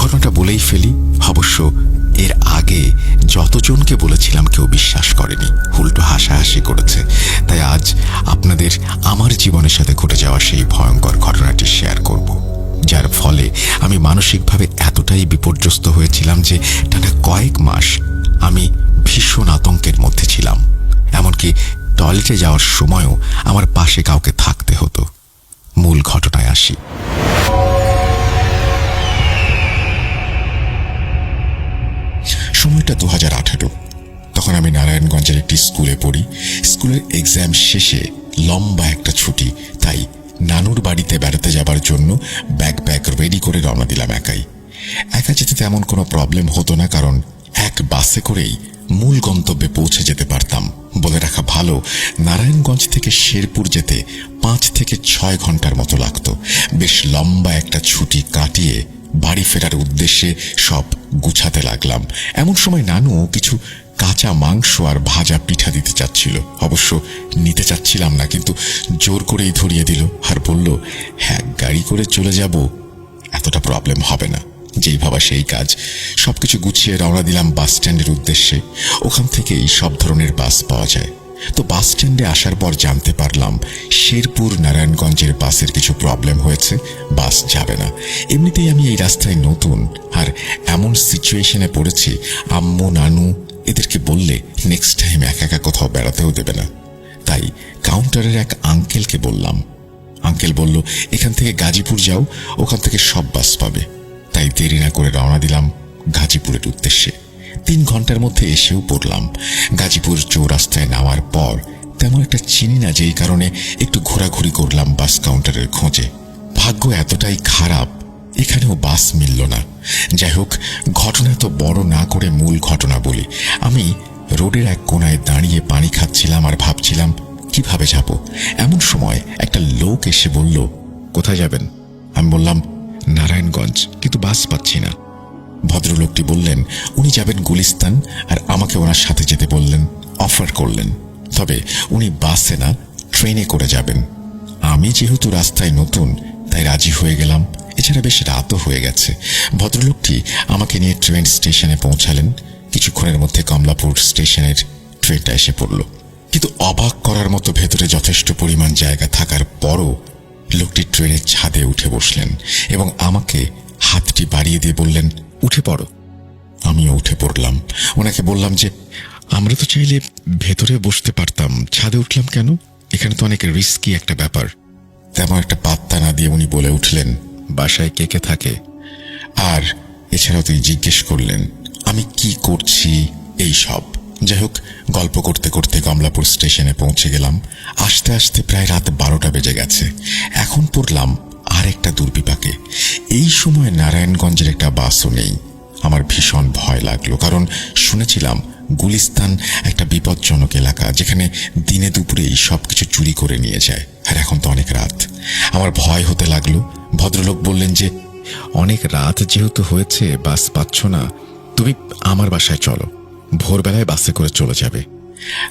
ঘটনাটা বলেই ফেলি। অবশ্য এর আগে যতজনকে বলেছিলাম কেউ বিশ্বাস করেনি, উল্টো হাসাহাসি করেছে। তাই আজ আপনাদের আমার জীবনের সাথে ঘটে যাওয়া সেই ভয়ঙ্কর ঘটনাটি শেয়ার করব, যার ফলে আমি মানসিকভাবে এতটাই বিপর্যস্ত হয়েছিলাম যে টানা কয়েক মাস আমি ভীষণ আতঙ্কের মধ্যে ছিলাম। এমনকি টয়লেটে যাওয়ার সময়ও আমার পাশে কাউকে থাকতে হতো। মূল ঘটনায় আসি। সময়টা 2018। তখন আমি নারায়ণগঞ্জের একটি স্কুলে পড়ি। স্কুলের এক্সাম শেষে লম্বা একটা ছুটি, তাই নানুর বাড়িতে বেড়াতে যাবার জন্য ব্যাগ রেডি করে রওনা দিলাম একাই। একা যেতে তেমন কোনো প্রবলেম হতো না, কারণ এক বাসে করেই মূল গন্তব্যে পৌঁছে যেতে পারতাম। বলে রাখা ভালো, নারায়ণগঞ্জ থেকে শেরপুর যেতে 5 থেকে 6 ঘন্টার মতো লাগতো। বেশ লম্বা একটা ছুটি কাটিয়ে বাড়ি ফেরার উদ্দেশ্যে সব গুছাতে লাগলাম। এমন সময় নানু কিছু কাঁচা মাংস আর ভাজা পিঠা দিতে চাচ্ছিল। অবশ্য নিতে চাচ্ছিলাম না, কিন্তু জোর করেই ধরিয়ে দিল আর বলল, হ্যাঁ, গাড়ি করে চলে যাব, এতটা প্রবলেম হবে না। যেই ভাবা সেই কাজ। সবকিছু গুছিয়ে রওনা দিলাম বাস স্ট্যান্ডের উদ্দেশ্যে। ওখান থেকেই সব ধরনের বাস পাওয়া যায়। তো বাস স্ট্যান্ডে আসার পর জানতে পারলাম শেরপুর নারায়ণগঞ্জের বাসের কিছু প্রবলেম হয়েছে, বাস যাবে না। এমনিতেই আমি এই রাস্তায় নতুন, আর এমন সিচুয়েশনে পড়েছি আম্মু নানু এদেরকে বললে নেক্সট টাইম একা একা কোথাও বেড়াতেও দেবে না। তাই কাউন্টারের এক আঙ্কেলকে বললাম। আঙ্কেল বলল, এখান থেকে গাজীপুর যাও, ওখান থেকে সব বাস পাবে। তাই দেরি না করে রওনা দিলাম গাজীপুরের উদ্দেশ্যে। 3 ঘন্টার মধ্যে এসেও পড়লাম। গাজীপুর চৌরাস্তায় নামার পর তেমন একটা চিনি না, যেই কারণে একটু ঘোরাঘুরি করলাম বাস কাউন্টারের খোঁজে। ভাগ্য এতটাই খারাপ, এখানেও বাস মিলল না। যাই হোক, ঘটনা তো বড় না করে মূল ঘটনা বলি। আমি রোডের এক কোনায় দাঁড়িয়ে পানি খাচ্ছিলাম আর ভাবছিলাম কিভাবে যাব। এমন সময় একটা লোক এসে বলল, কোথায় যাবেন? আমি বললাম, নারায়ণগঞ্জ, কিন্তু বাস পাচ্ছি না। ভদ্রলোকটি বললেন উনি যাবেন গুলিস্তান, আর আমাকে ওনার সাথে যেতে বললেন, অফার করলেন। তবে উনি বাসে না, ট্রেনে করে যাবেন। আমি যেহেতু রাস্তায় নতুন, তাই রাজি হয়ে গেলাম। এছাড়া বেশ রাতও হয়ে গেছে। ভদ্রলোকটি আমাকে নিয়ে ট্রেন স্টেশনে পৌঁছালেন। কিছুক্ষণের মধ্যে কমলাপুর স্টেশনের ট্রেনটা এসে পড়ল। কিন্তু অবাক করার মতো ভেতরে যথেষ্ট পরিমাণ জায়গা থাকার পরও লোকটি ট্রেনের ছাদে উঠে বসলেন এবং আমাকে হাতটি বাড়িয়ে দিয়ে বললেন, উঠে পড়ো। আমিও উঠে পড়লাম। ওনাকে বললাম যে, আমরা তো চাইলে ভেতরে বসতে পারতাম, ছাদে উঠলাম কেন? এখানে তো অনেক রিস্কি একটা ব্যাপার। তেমন একটা পাত্তা না দিয়ে উনি বলে উঠলেন, বাসায় কে কে থাকে? আর এছাড়াও তিনি জিজ্ঞেস করলেন আমি কি করছি এই সব। যাই হোক, গল্প করতে করতে কমলাপুর স্টেশনে পৌঁছে গেলাম। আসতে আসতে প্রায় রাত 12টা বেজে গেছে। এখন পড়লাম আর একটা দুর্বিপাকে। এই সময় নারায়ণগঞ্জের একটা বাসও নেই। আমার ভীষণ ভয় লাগলো, কারণ শুনেছিলাম গুলিস্তান একটা বিপজ্জনক এলাকা, যেখানে দিনে দুপুরেই সবকিছু চুরি করে নিয়ে যায়। আর এখন তো অনেক রাত। আমার ভয় হতে লাগলো। ভদ্রলোক বললেন যে, অনেক রাত যেহেতু হয়েছে, বাস পাচ্ছ না, তুমি আমার বাসায় চলো, ভোরবেলায় বাসে করে চলে যাবে।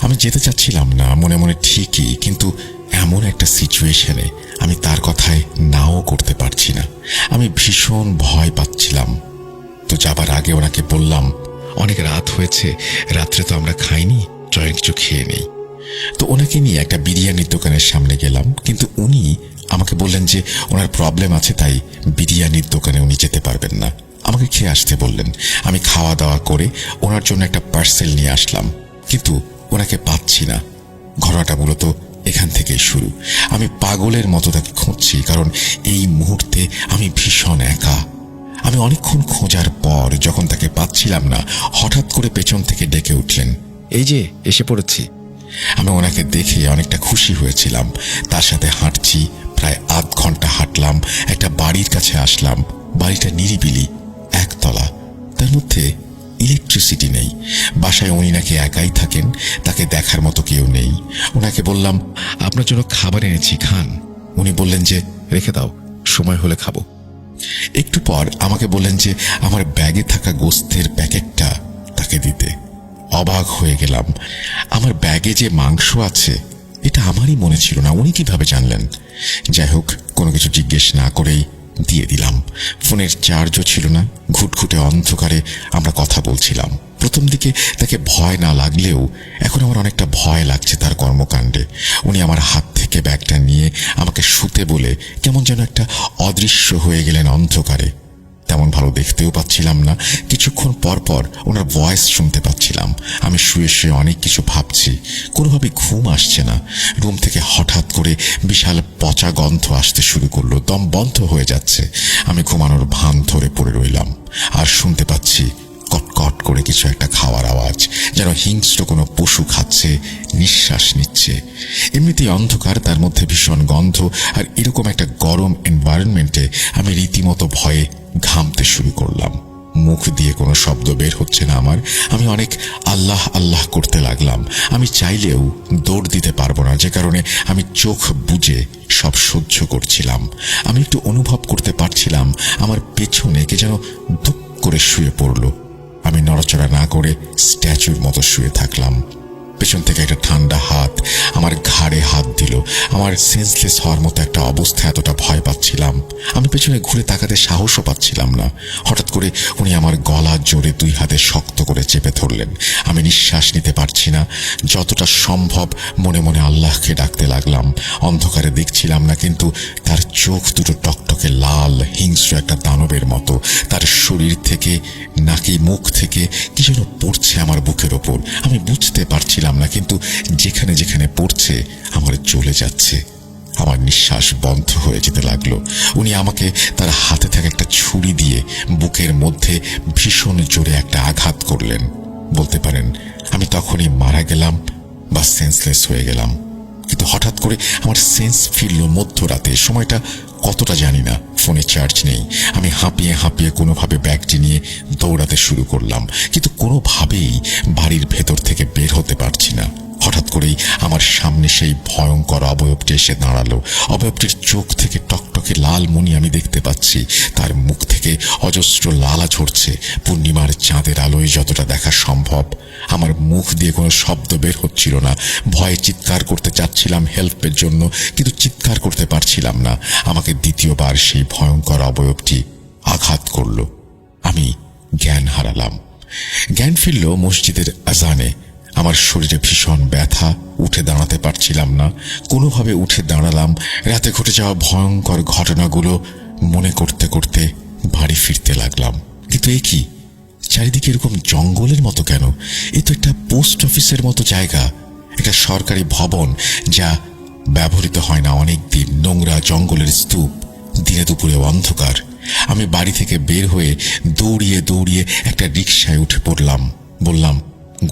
আমি যেতে চাচ্ছিলাম না মনে মনে ঠিকই, কিন্তু এমন একটা সিচুয়েশনে আমি তার কথায় নাও করতে পারছি না। আমি ভীষণ ভয় পাচ্ছিলাম। তো যাবার আগে ওনাকে বললাম, অনেক রাত হয়েছে, রাত্রে তো আমরা খাইনি, চয়েন কিছু খেয়ে নেই। তো ওনাকে নিয়ে একটা বিরিয়ানির দোকানের সামনে গেলাম, কিন্তু উনি আমাকে বললেন যে ওনার প্রবলেম আছে, তাই বিরিয়ানির দোকানে উনি যেতে পারবেন না। আমাকে খেয়ে আসতে বললেন। আমি খাওয়া দাওয়া করে ওনার জন্য একটা পার্সেল নিয়ে আসলাম, কিন্তু ওনাকে পাচ্ছি না। ঘটনাটা মূলত এখান থেকেই শুরু। আমি পাগলের মতো তাকে খুঁজছি, কারণ এই মুহূর্তে আমি ভীষণ একা। আমি অনেকক্ষণ খোঁজার পর যখন তাকে পাচ্ছিলাম না, হঠাৎ করে পেছন থেকে ডেকে উঠলেন, এই যে এসে পড়েছি। আমি ওনাকে দেখে অনেকটা খুশি হয়েছিলাম। তার সাথে হাঁটছি, প্রায় আধ ঘন্টা হাঁটলাম। একটা বাড়ির কাছে আসলাম। বাড়িটা নিরিবিলি, একতলা, তার মধ্যে ইলেকট্রিসিটি নেই। বাসায় উনি নাকি একাই থাকেন, তাকে দেখার মতো কেউ নেই। ওনাকে বললাম, আপনার জন্য খাবার এনেছি, খান। উনি বললেন যে, রেখে দাও, সময় হলে খাবো। একটু পর আমাকে বললেন যে আমার ব্যাগে থাকা গোস্তের প্যাকেটটা তাকে দিতে। অবাক হয়ে গেলাম। আমার ব্যাগে যে মাংস আছে এটা আমারই মনে ছিল না, উনি কিভাবে জানলেন? যাই হোক, কোনো কিছু জিজ্ঞেস না করেই দিয়ে দিলাম। ফোনের চার্জও ছিল না। ঘুটঘুটে অন্ধকারে আমরা কথা বলছিলাম। প্রথম দিকে তাকে ভয় না লাগলেও এখন আমার অনেকটা ভয় লাগছে তার কর্মকাণ্ডে। উনি আমার হাত থেকে ব্যাগটা নিয়ে আমাকে শুতে বলে কেমন যেন একটা অদৃশ্য হয়ে গেলেন অন্ধকারে। তেমন ভালো দেখতেও পাচ্ছিলাম না। কিছুক্ষণ পর পর ওনার ভয়েস শুনতে পাচ্ছিলাম। আমি শুয়ে শুয়ে অনেক কিছু ভাবছি, কোনোভাবে ঘুম আসছে না। রুম থেকে হঠাৎ করে বিশাল পচা গন্ধ আসতে শুরু করলো, দম বন্ধ হয়ে যাচ্ছে। আমি ঘুমানোর ভান ধরে পড়ে রইলাম, আর শুনতে পাচ্ছি কটকট করে কিছু একটা খাওয়ার আওয়াজ, যেন হিংস্র কোনো পশু খাচ্ছে, নিঃশ্বাস নিচ্ছে। এমনিতেই অন্ধকার, তার মধ্যে ভীষণ গন্ধ, আর এরকম একটা গরম এনভায়রনমেন্টে আমি রীতিমতো ভয়ে ঘামতে শুরু করলাম। মুখ দিয়ে কোনো শব্দ বের হচ্ছে না আমার। আমি অনেক আল্লাহ আল্লাহ করতে লাগলাম। আমি চাইলেও দৌড় দিতে পারবো না, যে কারণে আমি চোখ বুজে সব সহ্য করছিলাম। আমি একটু অনুভব করতে পারছিলাম আমার পেছনে কে যেন দুপ করে শুয়ে পড়ল। আমি নড়াচড়া না করে স্ট্যাচুর মতো শুয়ে থাকলাম। পেছন থেকে একটা ঠান্ডা হাত আমার ঘাড়ে হাত দিল। আমার সেন্সলেস হওয়ার মতো একটা অবস্থা, এতটা ভয় পাচ্ছিলাম। আমি পেছনে ঘুরে তাকাতে সাহসও পাচ্ছিলাম না। হঠাৎ করে উনি আমার গলা জোরে 2 হাতে শক্ত করে চেপে ধরলেন। আমি নিঃশ্বাস নিতে পারছি না। যতটা সম্ভব মনে মনে আল্লাহকে ডাকতে লাগলাম। অন্ধকারে দেখছিলাম না, কিন্তু তার চোখ দুটো টকটকে লাল, হিংস্র একটা দানবের মতো। তার শরীর থেকে, নাকি মুখ থেকে কি যেন পড়ছে আমার বুকের ওপর। আমি বুঝতে পারছিলাম না, কিন্তু যেখানে যেখানে পড়ছে আমার চলে যাচ্ছে। আমার নিঃশ্বাস বন্ধ হয়ে যেতে লাগলো। উনি আমাকে তার হাতে থাকা একটা ছুরি দিয়ে বুকের মধ্যে ভীষণ জোরে একটা আঘাত করলেন। বলতে পারেন আমি তখনই মারা গেলাম বা সেন্সলেস হয়ে গেলাম। কিন্তু হঠাৎ করে আমার সেন্স ফিরল মধ্যরাতে। সময়টা কতটা জানি না, ফোনে চার্জ নেই। আমি হাঁপিয়ে হাঁপিয়ে কোনোভাবে ব্যাগটি নিয়ে দৌড়াতে শুরু করলাম, কিন্তু কোনোভাবেই বাড়ির ভেতর থেকে বের হতে পারছি না। হঠাৎ করেই আমার সামনে সেই ভয়ঙ্কর অবয়বটি এসে দাঁড়ালো। অবয়বটির চোখ থেকে টকটকে লাল মণি আমি দেখতে পাচ্ছি। তার মুখ থেকে অজস্র লালা ঝরছে, পূর্ণিমার চাঁদের আলোয় যতটা দেখা সম্ভব। আমার মুখ দিয়ে কোনো শব্দ বের হচ্ছিল না। ভয়ে চিৎকার করতে চাচ্ছিলাম হেল্পের জন্য, কিন্তু চিৎকার করতে পারছিলাম না। আমাকে দ্বিতীয়বার সেই ভয়ঙ্কর অবয়বটি আঘাত করল। আমি জ্ঞান হারালাম। জ্ঞান ফিরল মসজিদের আজানে। আমার শরীরে ভীষণ ব্যথা, উঠে দাঁড়াতে পারছিলাম না। কোনোভাবে উঠে দাঁড়ালাম। রাতে ঘটে যাওয়া ভয়ঙ্কর ঘটনাগুলো মনে করতে করতে বাড়ি ফিরতে লাগলাম। কিন্তু এ কি, চারিদিকে এরকম জঙ্গলের মতো কেন? এ তো একটা পোস্ট অফিসের মতো জায়গা, একটা সরকারি ভবন যা ব্যবহৃত হয় না অনেক দিন। নোংরা জঙ্গলের স্তূপ, দিনে দুপুরে অন্ধকার। আমি বাড়ি থেকে বের হয়ে দৌড়িয়ে দৌড়িয়ে একটা রিকশায় উঠে পড়লাম। বললাম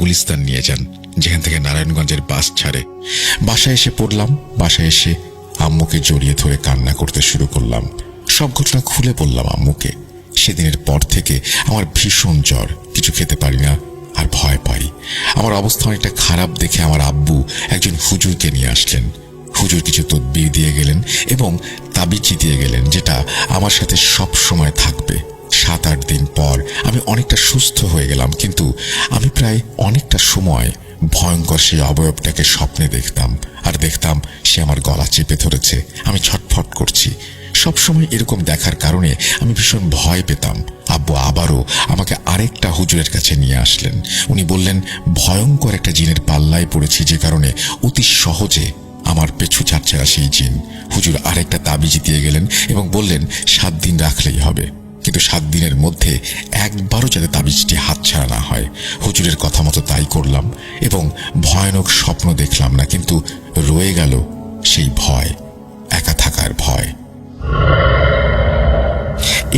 গুলিস্তান নিয়ে যান, যেখান থেকে নারায়ণগঞ্জের বাস ছাড়ে। বাসায় এসে পড়লাম। বাসায় এসে আম্মুকে জড়িয়ে ধরে কান্না করতে শুরু করলাম। সব ঘটনা খুলে বললাম আম্মুকে। সেদিনের পর থেকে আমার ভীষণ জ্বর, কিছু খেতে পারি না, আর ভয় পাই। আমার অবস্থা অনেকটা খারাপ দেখে আমার আব্বু একজন হুজুরকে নিয়ে আসলেন। হুজুর কিছু তদবির দিয়ে গেলেন এবং তাবিজ দিয়ে গেলেন, যেটা আমার সাথে সব সময় থাকবে। 7-8 দিন পর আমি অনেকটা সুস্থ হয়ে গেলাম, কিন্তু আমি প্রায় অনেকটা সময় ভয়ঙ্কর সেই অবয়বটাকে স্বপ্নে দেখতাম, আর দেখতাম সে আমার গলা চেপে ধরেছে। আমি ছটফট করছি। সবসময় এরকম দেখার কারণে আমি ভীষণ ভয় পেতাম। আব্বু আবারও আমাকে আরেকটা হুজুরের কাছে নিয়ে আসলেন। উনি বললেন ভয়ঙ্কর একটা জিনের পাল্লায় পড়েছি, যে কারণে অতি সহজে আমার পেছু ছাড়ছে না সেই জিন। হুজুর আরেকটা তাবিজ দিয়ে গেলেন এবং বললেন 7 দিন রাখলেই হবে, কিন্তু 7 দিনের মধ্যে একবারও যাতে তাবিজটি হাতছাড়া না হয়। হুজুরের কথা মতো তাই করলাম এবং ভয়ানক স্বপ্ন দেখলাম না, কিন্তু রয়ে গেল সেই ভয়, একা থাকার ভয়।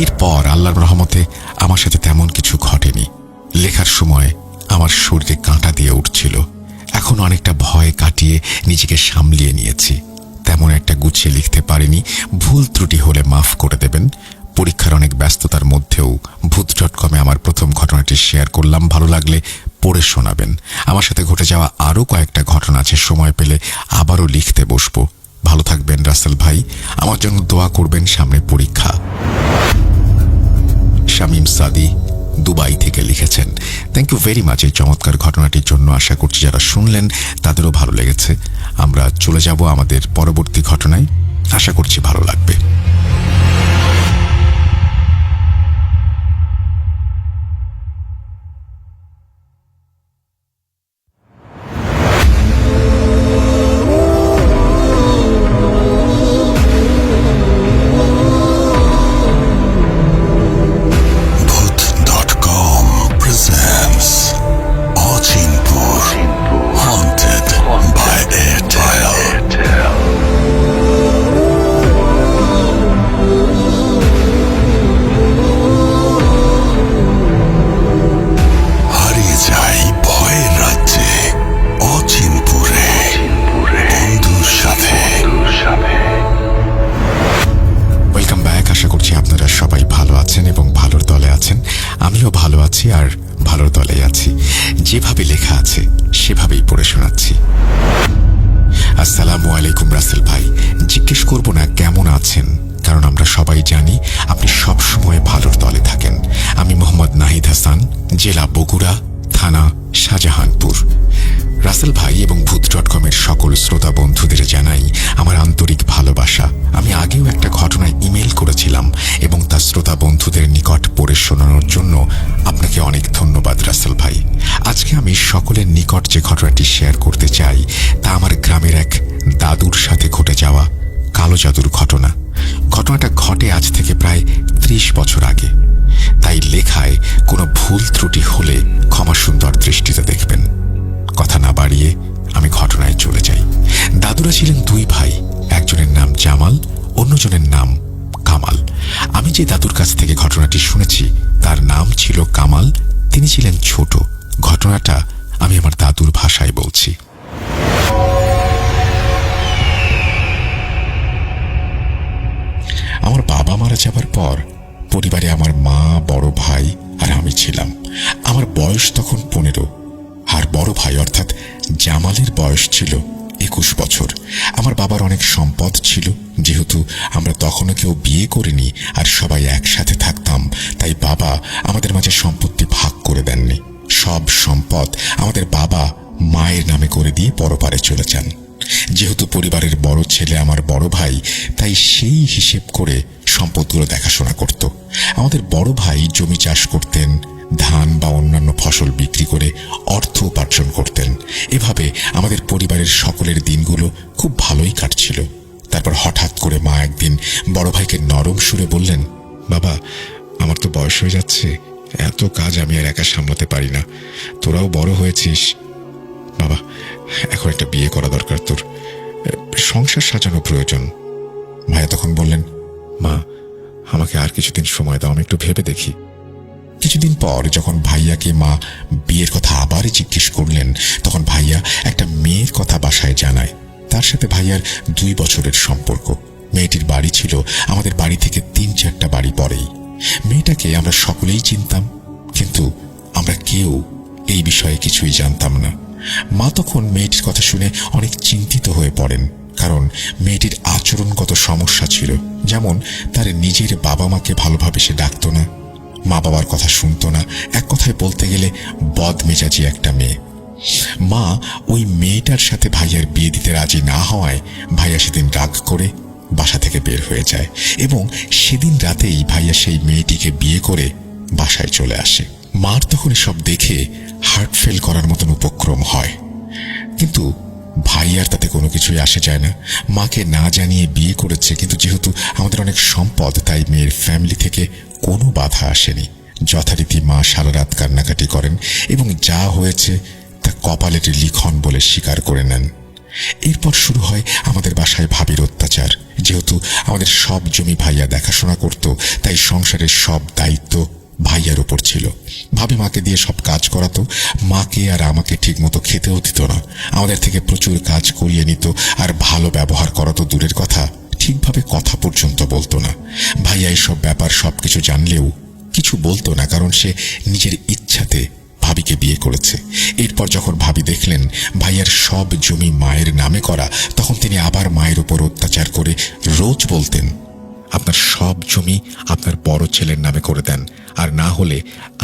এরপর আল্লাহর রহমতে আমার সাথে তেমন কিছু ঘটেনি। লেখার সময় আমার শরীরে কাঁটা দিয়ে উঠছিল। এখন অনেকটা ভয় কাটিয়ে নিজেকে সামলিয়ে নিয়েছি। তেমন একটা গুছিয়ে লিখতে পারিনি, ভুল ত্রুটি হলে মাফ করে দেবেন। পরীক্ষার অনেক ব্যস্ততার মধ্যেও ভূত.com-এ আমার প্রথম ঘটনাটি শেয়ার করলাম। ভালো লাগলে পড়ে শোনাবেন। আমার সাথে ঘটে যাওয়া আরও কয়েকটা ঘটনা আছে, সময় পেলে আবারও লিখতে বসবো। ভালো থাকবেন রাসেল ভাই, আমার জন্য দোয়া করবেন, সামনে পরীক্ষা। শামীম সাদি দুবাই থেকে লিখেছেন, থ্যাংক ইউ ভেরি মাচ এই চমৎকার ঘটনাটির জন্য। আশা করছি যারা শুনলেন তাদেরও ভালো লেগেছে। আমরা চলে যাব আমাদের পরবর্তী ঘটনায়, আশা করছি ভালো লাগবে। যেভাবে লেখা আছে সেভাবেই পড়ে শোনাচ্ছি। আসসালামু আলাইকুম রাসেল ভাই, জিজ্ঞেস করব না কেমন আছেন, কারণ আমরা সবাই জানি আপনি সব সময় ভালোর দলে থাকেন। আমি মোহাম্মদ নাহিদ হাসান, জেলা বগুড়া, থানা শাহজাহানপুর। রাসেল ভাই এবং ভূত.com-এর সকল শ্রোতা বন্ধুদের জানাই আমার আন্তরিক ভালোবাসা। আমি আগেও একটা ঘটনায় ইমেল করেছিলাম এবং তা শ্রোতা বন্ধুদের নিকট পড়ে শোনানোর জন্য আপনাকে অনেক ধন্যবাদ রাসেল ভাই। আজকে আমি সকলের নিকট যে ঘটনাটি শেয়ার করতে চাই তা আমার গ্রামের এক দাদুর সাথে ঘটে যাওয়া কালো জাদুর ঘটনা। ঘটনাটা ঘটে আজ থেকে প্রায় 30 বছর আগে, তাই লেখায় কোনো ভুল ত্রুটি হলে ক্ষমা সুন্দর দৃষ্টিতে দেখবেন। কথা না বাড়িয়ে আমি ঘটনায় চলে যাই। দাদুরা ছিলেন দুই ভাই, একজনের নাম জামাল, অন্যজনের নাম কামাল। আমি যে দাদুর কাছ থেকে ঘটনাটি শুনেছি তার নাম ছিল কামাল, তিনি ছিলেন ছোট। ঘটনাটা আমি আমার দাদুর ভাষায় বলছি। আমার বাবা মারা যাবার পর পরিবারে আমার মা, বড় ভাই আর আমি ছিলাম। আমার বয়স তখন 15, আর বড় ভাই অর্থাৎ জামালের বয়স ছিল 21 বছর। আমার বাবার অনেক সম্পদ ছিল, যেহেতু আমরা তখনও কেউ বিয়ে করিনি আর সবাই একসাথে থাকতাম, তাই বাবা আমাদের মাঝে সম্পত্তি ভাগ করে দেননি। সব সম্পদ আমাদের বাবা মায়ের নামে করে দিয়ে পরপারে চলে যান। যেহেতু পরিবারের বড় ছেলে আমার বড় ভাই, তাই সেই হিসেব করে সম্পদগুলো দেখাশোনা করত। আমাদের বড় ভাই জমি চাষ করতেন, ধান বা অন্যান্য ফসল বিক্রি করে অর্থ উপার্জন করতেন। এভাবে আমাদের পরিবারের সকলের দিনগুলো খুব ভালোই কাটছিল। তারপর হঠাৎ করে মা একদিন বড় ভাইকে নরম সুরে বললেন, বাবা, আমার তো বয়স হয়ে যাচ্ছে, এত কাজ আমি আর একা সামলাতে পারি না, তোরাও বড় হয়েছিস, বাবা এখন একটা বিয়ে করা দরকার, তোর সংসার সাজানো প্রয়োজন। ভাইয়া তখন বললেন, মা আমাকে আর কিছুদিন সময় দাও, আমি একটু ভেবে দেখি। কিছুদিন পর যখন ভাইয়াকে মা বিয়ের কথা আবার জিজ্ঞেস করলেন, তখন ভাইয়া একটা মেয়ের কথা বাসায় জানায়। তার সাথে ভাইয়ার 2 বছরের সম্পর্ক। মেয়েটির বাড়ি ছিল আমাদের বাড়ি থেকে 3-4টা বাড়ি পরেই। মেয়েটাকে আমরা সকলেই চিনতাম, কিন্তু আমরা কেউ এই বিষয়ে কিছুই জানতাম না। মা তখন মেয়েটির কথা শুনে অনেক চিন্তিত হয়ে পড়েন, কারণ মেয়েটির আচরণগত সমস্যা ছিল। যেমন তার নিজের বাবা মাকে ভালোভাবে সে ডাকত না, মা বাবার কথা শুনতো না, এক কথায় বলতে গেলে বদমেজাজি একটা মেয়ে। মা ওই মেয়েটার সাথে ভাইয়ার বিয়ে দিতে রাজি না হওয়ায় ভাইয়া সেদিন রাগ করে বাসা থেকে বের হয়ে যায় এবং সেদিন রাতেই ভাইয়া সেই মেয়েটিকে বিয়ে করে বাসায় চলে আসে। মার তখন এসব দেখে হার্ট ফেল করার মতন উপক্রম হয়, কিন্তু ভাইয়ার তাতে কোনো কিছুই আসে যায় না। মাকে না জানিয়ে বিয়ে করেছে, কিন্তু যেহেতু আমাদের অনেক সম্পদ, তাই মেয়ের ফ্যামিলি থেকে কোনো বাধা আসেনি। যথারীতি মা সারা রাত কান্নাকাটি করেন এবং যা হয়েছে তা কপালের লিখন বলে স্বীকার করে নেন। এরপর শুরু হয় আমাদের বাসায় ভাবির অত্যাচার। যেহেতু আমাদের সব জমি ভাইয়া দেখাশোনা করত, তাই সংসারের সব দায়িত্ব ভাইয়ার উপর ছিল। ভাবি মাকে দিয়ে সব কাজ করাতো, মাকে আর আমাকে ঠিক মতো খেতেও দিত না, আমাদের থেকে প্রচুর কাজ করিয়ে নিত, আর ভালো ব্যবহার করাতো দূরের কথা, ঠিকভাবে কথা পর্যন্ত বলতো না। ভাইয়া এইসব ব্যাপার সবকিছু জানলেও কিছু বলতো না, কারণ সে নিজের ইচ্ছাতে ভাবিকে বিয়ে করেছে। এরপর যখন ভাবি দেখলেন ভাইয়ার সব জমি মায়ের নামে করা, তখন তিনি আবার মায়ের উপর অত্যাচার করে রোজ বলতেন, আপনার সব জমি আপনার বড় ছেলের নামে করে দেন, আর না হলে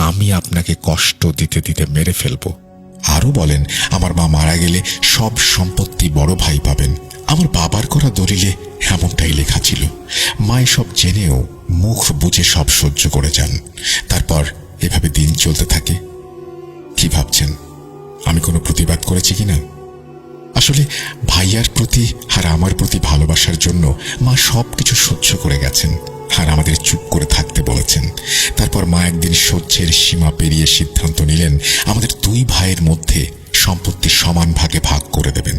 আমি আপনাকে কষ্ট দিতে দিতে মেরে ফেলব। আরো বলেন, আমার মা মারা গেলে সব সম্পত্তি বড় ভাই পাবেন। আমার বাবার করা দলিলে এমনটাই লেখা ছিল। মা এসব জেনেও মুখ বুজে সব সহ্য করে যান। তারপর এভাবে দিন চলতে থাকে। কি ভাবছেন, আমি কোনো প্রতিবাদ করেছি কিনা? আসলে ভাইয়ার প্রতি আর আমার প্রতি ভালোবাসার জন্য মা সবকিছু সহ্য করে গেছেন আর আমাদের চুপ করে থাকতে বলেছেন। তারপর মা একদিন সহ্যের সীমা পেরিয়ে সিদ্ধান্ত নিলেন আমাদের 2 ভাইয়ের মধ্যে সম্পত্তি সমান ভাগে ভাগ করে দেবেন।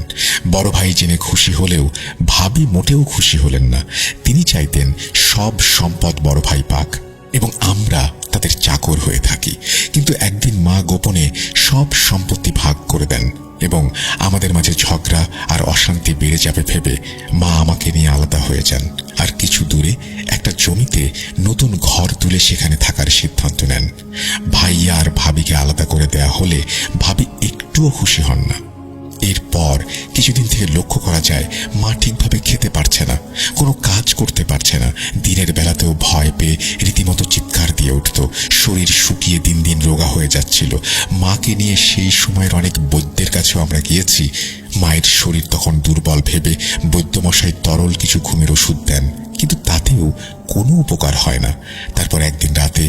বড় ভাই জেনে খুশি হলেও ভাবি মোটেও খুশি হলেন না। তিনি চাইতেন সব সম্পদ বড় ভাই পাক এবং আমরা তাদের চাকর হয়ে থাকি। কিন্তু একদিন মা গোপনে সব সম্পত্তি ভাগ করে দেন এবং আমাদের মাঝে ঝগড়া আর অশান্তি বেড়ে যাবে ভেবে মা আমাকে নিয়ে আলাদা হয়ে যান আর কিছু দূরে একটা জমিতে নতুন ঘর তুলে সেখানে থাকার সিদ্ধান্ত নেন। ভাইয়া আর ভাবিকে আলাদা করে দেয়া হলে ভাবি একটুও খুশি হন না। এরপর কিছুদিন থেকে লক্ষ্য করা যায় মা ঠিকভাবে খেতে পারছে না, কোনো কাজ করতে পারছে না। দিনের বেলাতেও ভয় পেয়ে রীতিমতো চিৎকার দিয়ে উঠত। শরীর শুকিয়ে দিন দিন রোগা হয়ে যাচ্ছিল। মাকে নিয়ে সেই সময়ের অনেক বৈদ্যের কাছেও আমরা গিয়েছি। মায়ের শরীর তখন দুর্বল ভেবে বৈদ্যমশাই তরল কিছু ঘুমের ওষুধ দেন, কিন্তু তাতেও কোনো উপকার হয় না। তারপর একদিন রাতে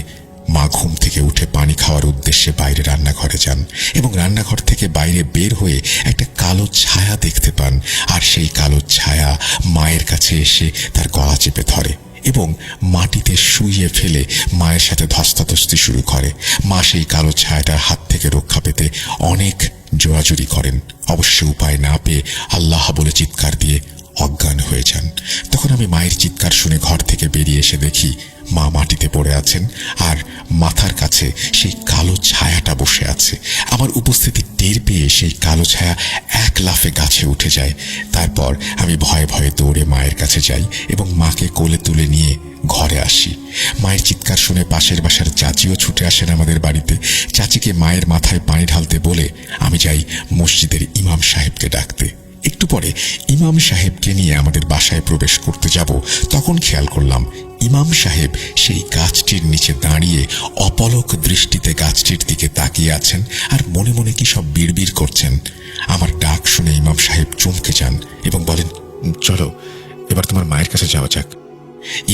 মা ঘুম থেকে উঠে পানি খাওয়ার উদ্দেশ্যে বাইরে রান্নাঘরে যান এবং রান্নাঘর থেকে বাইরে বের হয়ে একটা কালো ছায়া দেখতে পান। আর সেই কালো ছায়া মায়ের কাছে এসে তার গলা চেপে ধরে এবং মাটিতে শুইয়ে ফেলে মায়ের সাথে ধস্তাধস্তি শুরু করে। মা সেই কালো ছায়াটার হাত থেকে রক্ষা পেতে অনেক জোরাজুরি করেন। অবশ্য উপায় না পেয়ে আল্লাহ বলে চিৎকার দিয়ে অজ্ঞান হয়ে যান। তখন আমি মায়ের চিৎকার শুনে ঘর থেকে বেরিয়ে এসে দেখি মা মাটিতে পড়ে আছেন আর মাথার কাছে সেই কালো ছায়াটা বসে আছে। আমার উপস্থিতি টের পেয়ে সেই কালো ছায়া এক লাফে গাছে উঠে যায়। তারপর আমি ভয়ে ভয়ে দৌড়ে মায়ের কাছে যাই এবং মাকে কোলে তুলে নিয়ে ঘরে আসি। মায়ের চিৎকার শুনে পাশের বাসার চাচিও ছুটে আসেন আমাদের বাড়িতে। চাচিকে মায়ের মাথায় পানি ঢালতে বলে আমি যাই মসজিদের ইমাম সাহেবকে ডাকতে। একটু পরে ইমাম সাহেবকে নিয়ে আমাদের বাসায় প্রবেশ করতে যাব, তখন খেয়াল করলাম ইমাম সাহেব সেই গাছটির নিচে দাঁড়িয়ে অপলক দৃষ্টিতে গাছটির দিকে তাকিয়ে আছেন আর মনে মনে কি সব বিড়বিড় করছেন। আমার ডাক শুনে ইমাম সাহেব চমকে যান এবং বলেন, চলো এবার তোমার মায়ের কাছে যাওয়া যাক।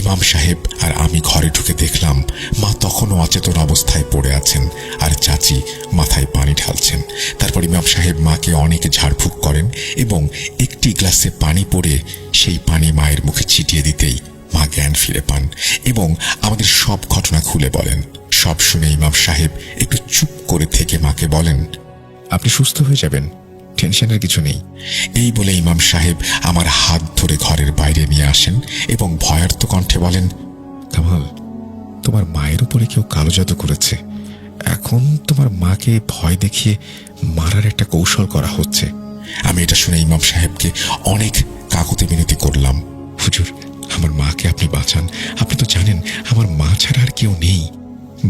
ইমাম সাহেব আর আমি ঘরে ঢুকে দেখলাম মা তখনও অচেতন অবস্থায় পড়ে আছেন আর চাচি মাথায় পানি ঢালছেন। তারপর ইমাম সাহেব মাকে অনেক ঝাড়ফুঁক করেন এবং একটি গ্লাসে পানি পড়ে সেই পানি মায়ের মুখে ছিটিয়ে দিতেই মা জ্ঞান ফিরে পান এবং আমাদের সব ঘটনা খুলে বলেন। সব শুনে ইমাম সাহেব একটু চুপ করে থেকে মাকে বলেন, আপনি সুস্থ হয়ে যাবেন, টেনশনের কিছু নেই। এই বলে ইমাম সাহেব আমার হাত ধরে ঘরের বাইরে নিয়ে আসেন এবং ভয়ার্ত কণ্ঠে বলেন, কামাল, তোমার মায়ের উপরে কেউ কালো জাদু করেছে। এখন তোমার মাকে ভয় দেখিয়ে মারার একটা কৌশল করা হচ্ছে। আমি এটা শুনে ইমাম সাহেবকে অনেক কাকুতি মিনতি করলাম, হুজুর আমার মাকে আপনি বাঁচান, আপনি তো জানেন আমার মা ছাড়া আর কেউ নেই।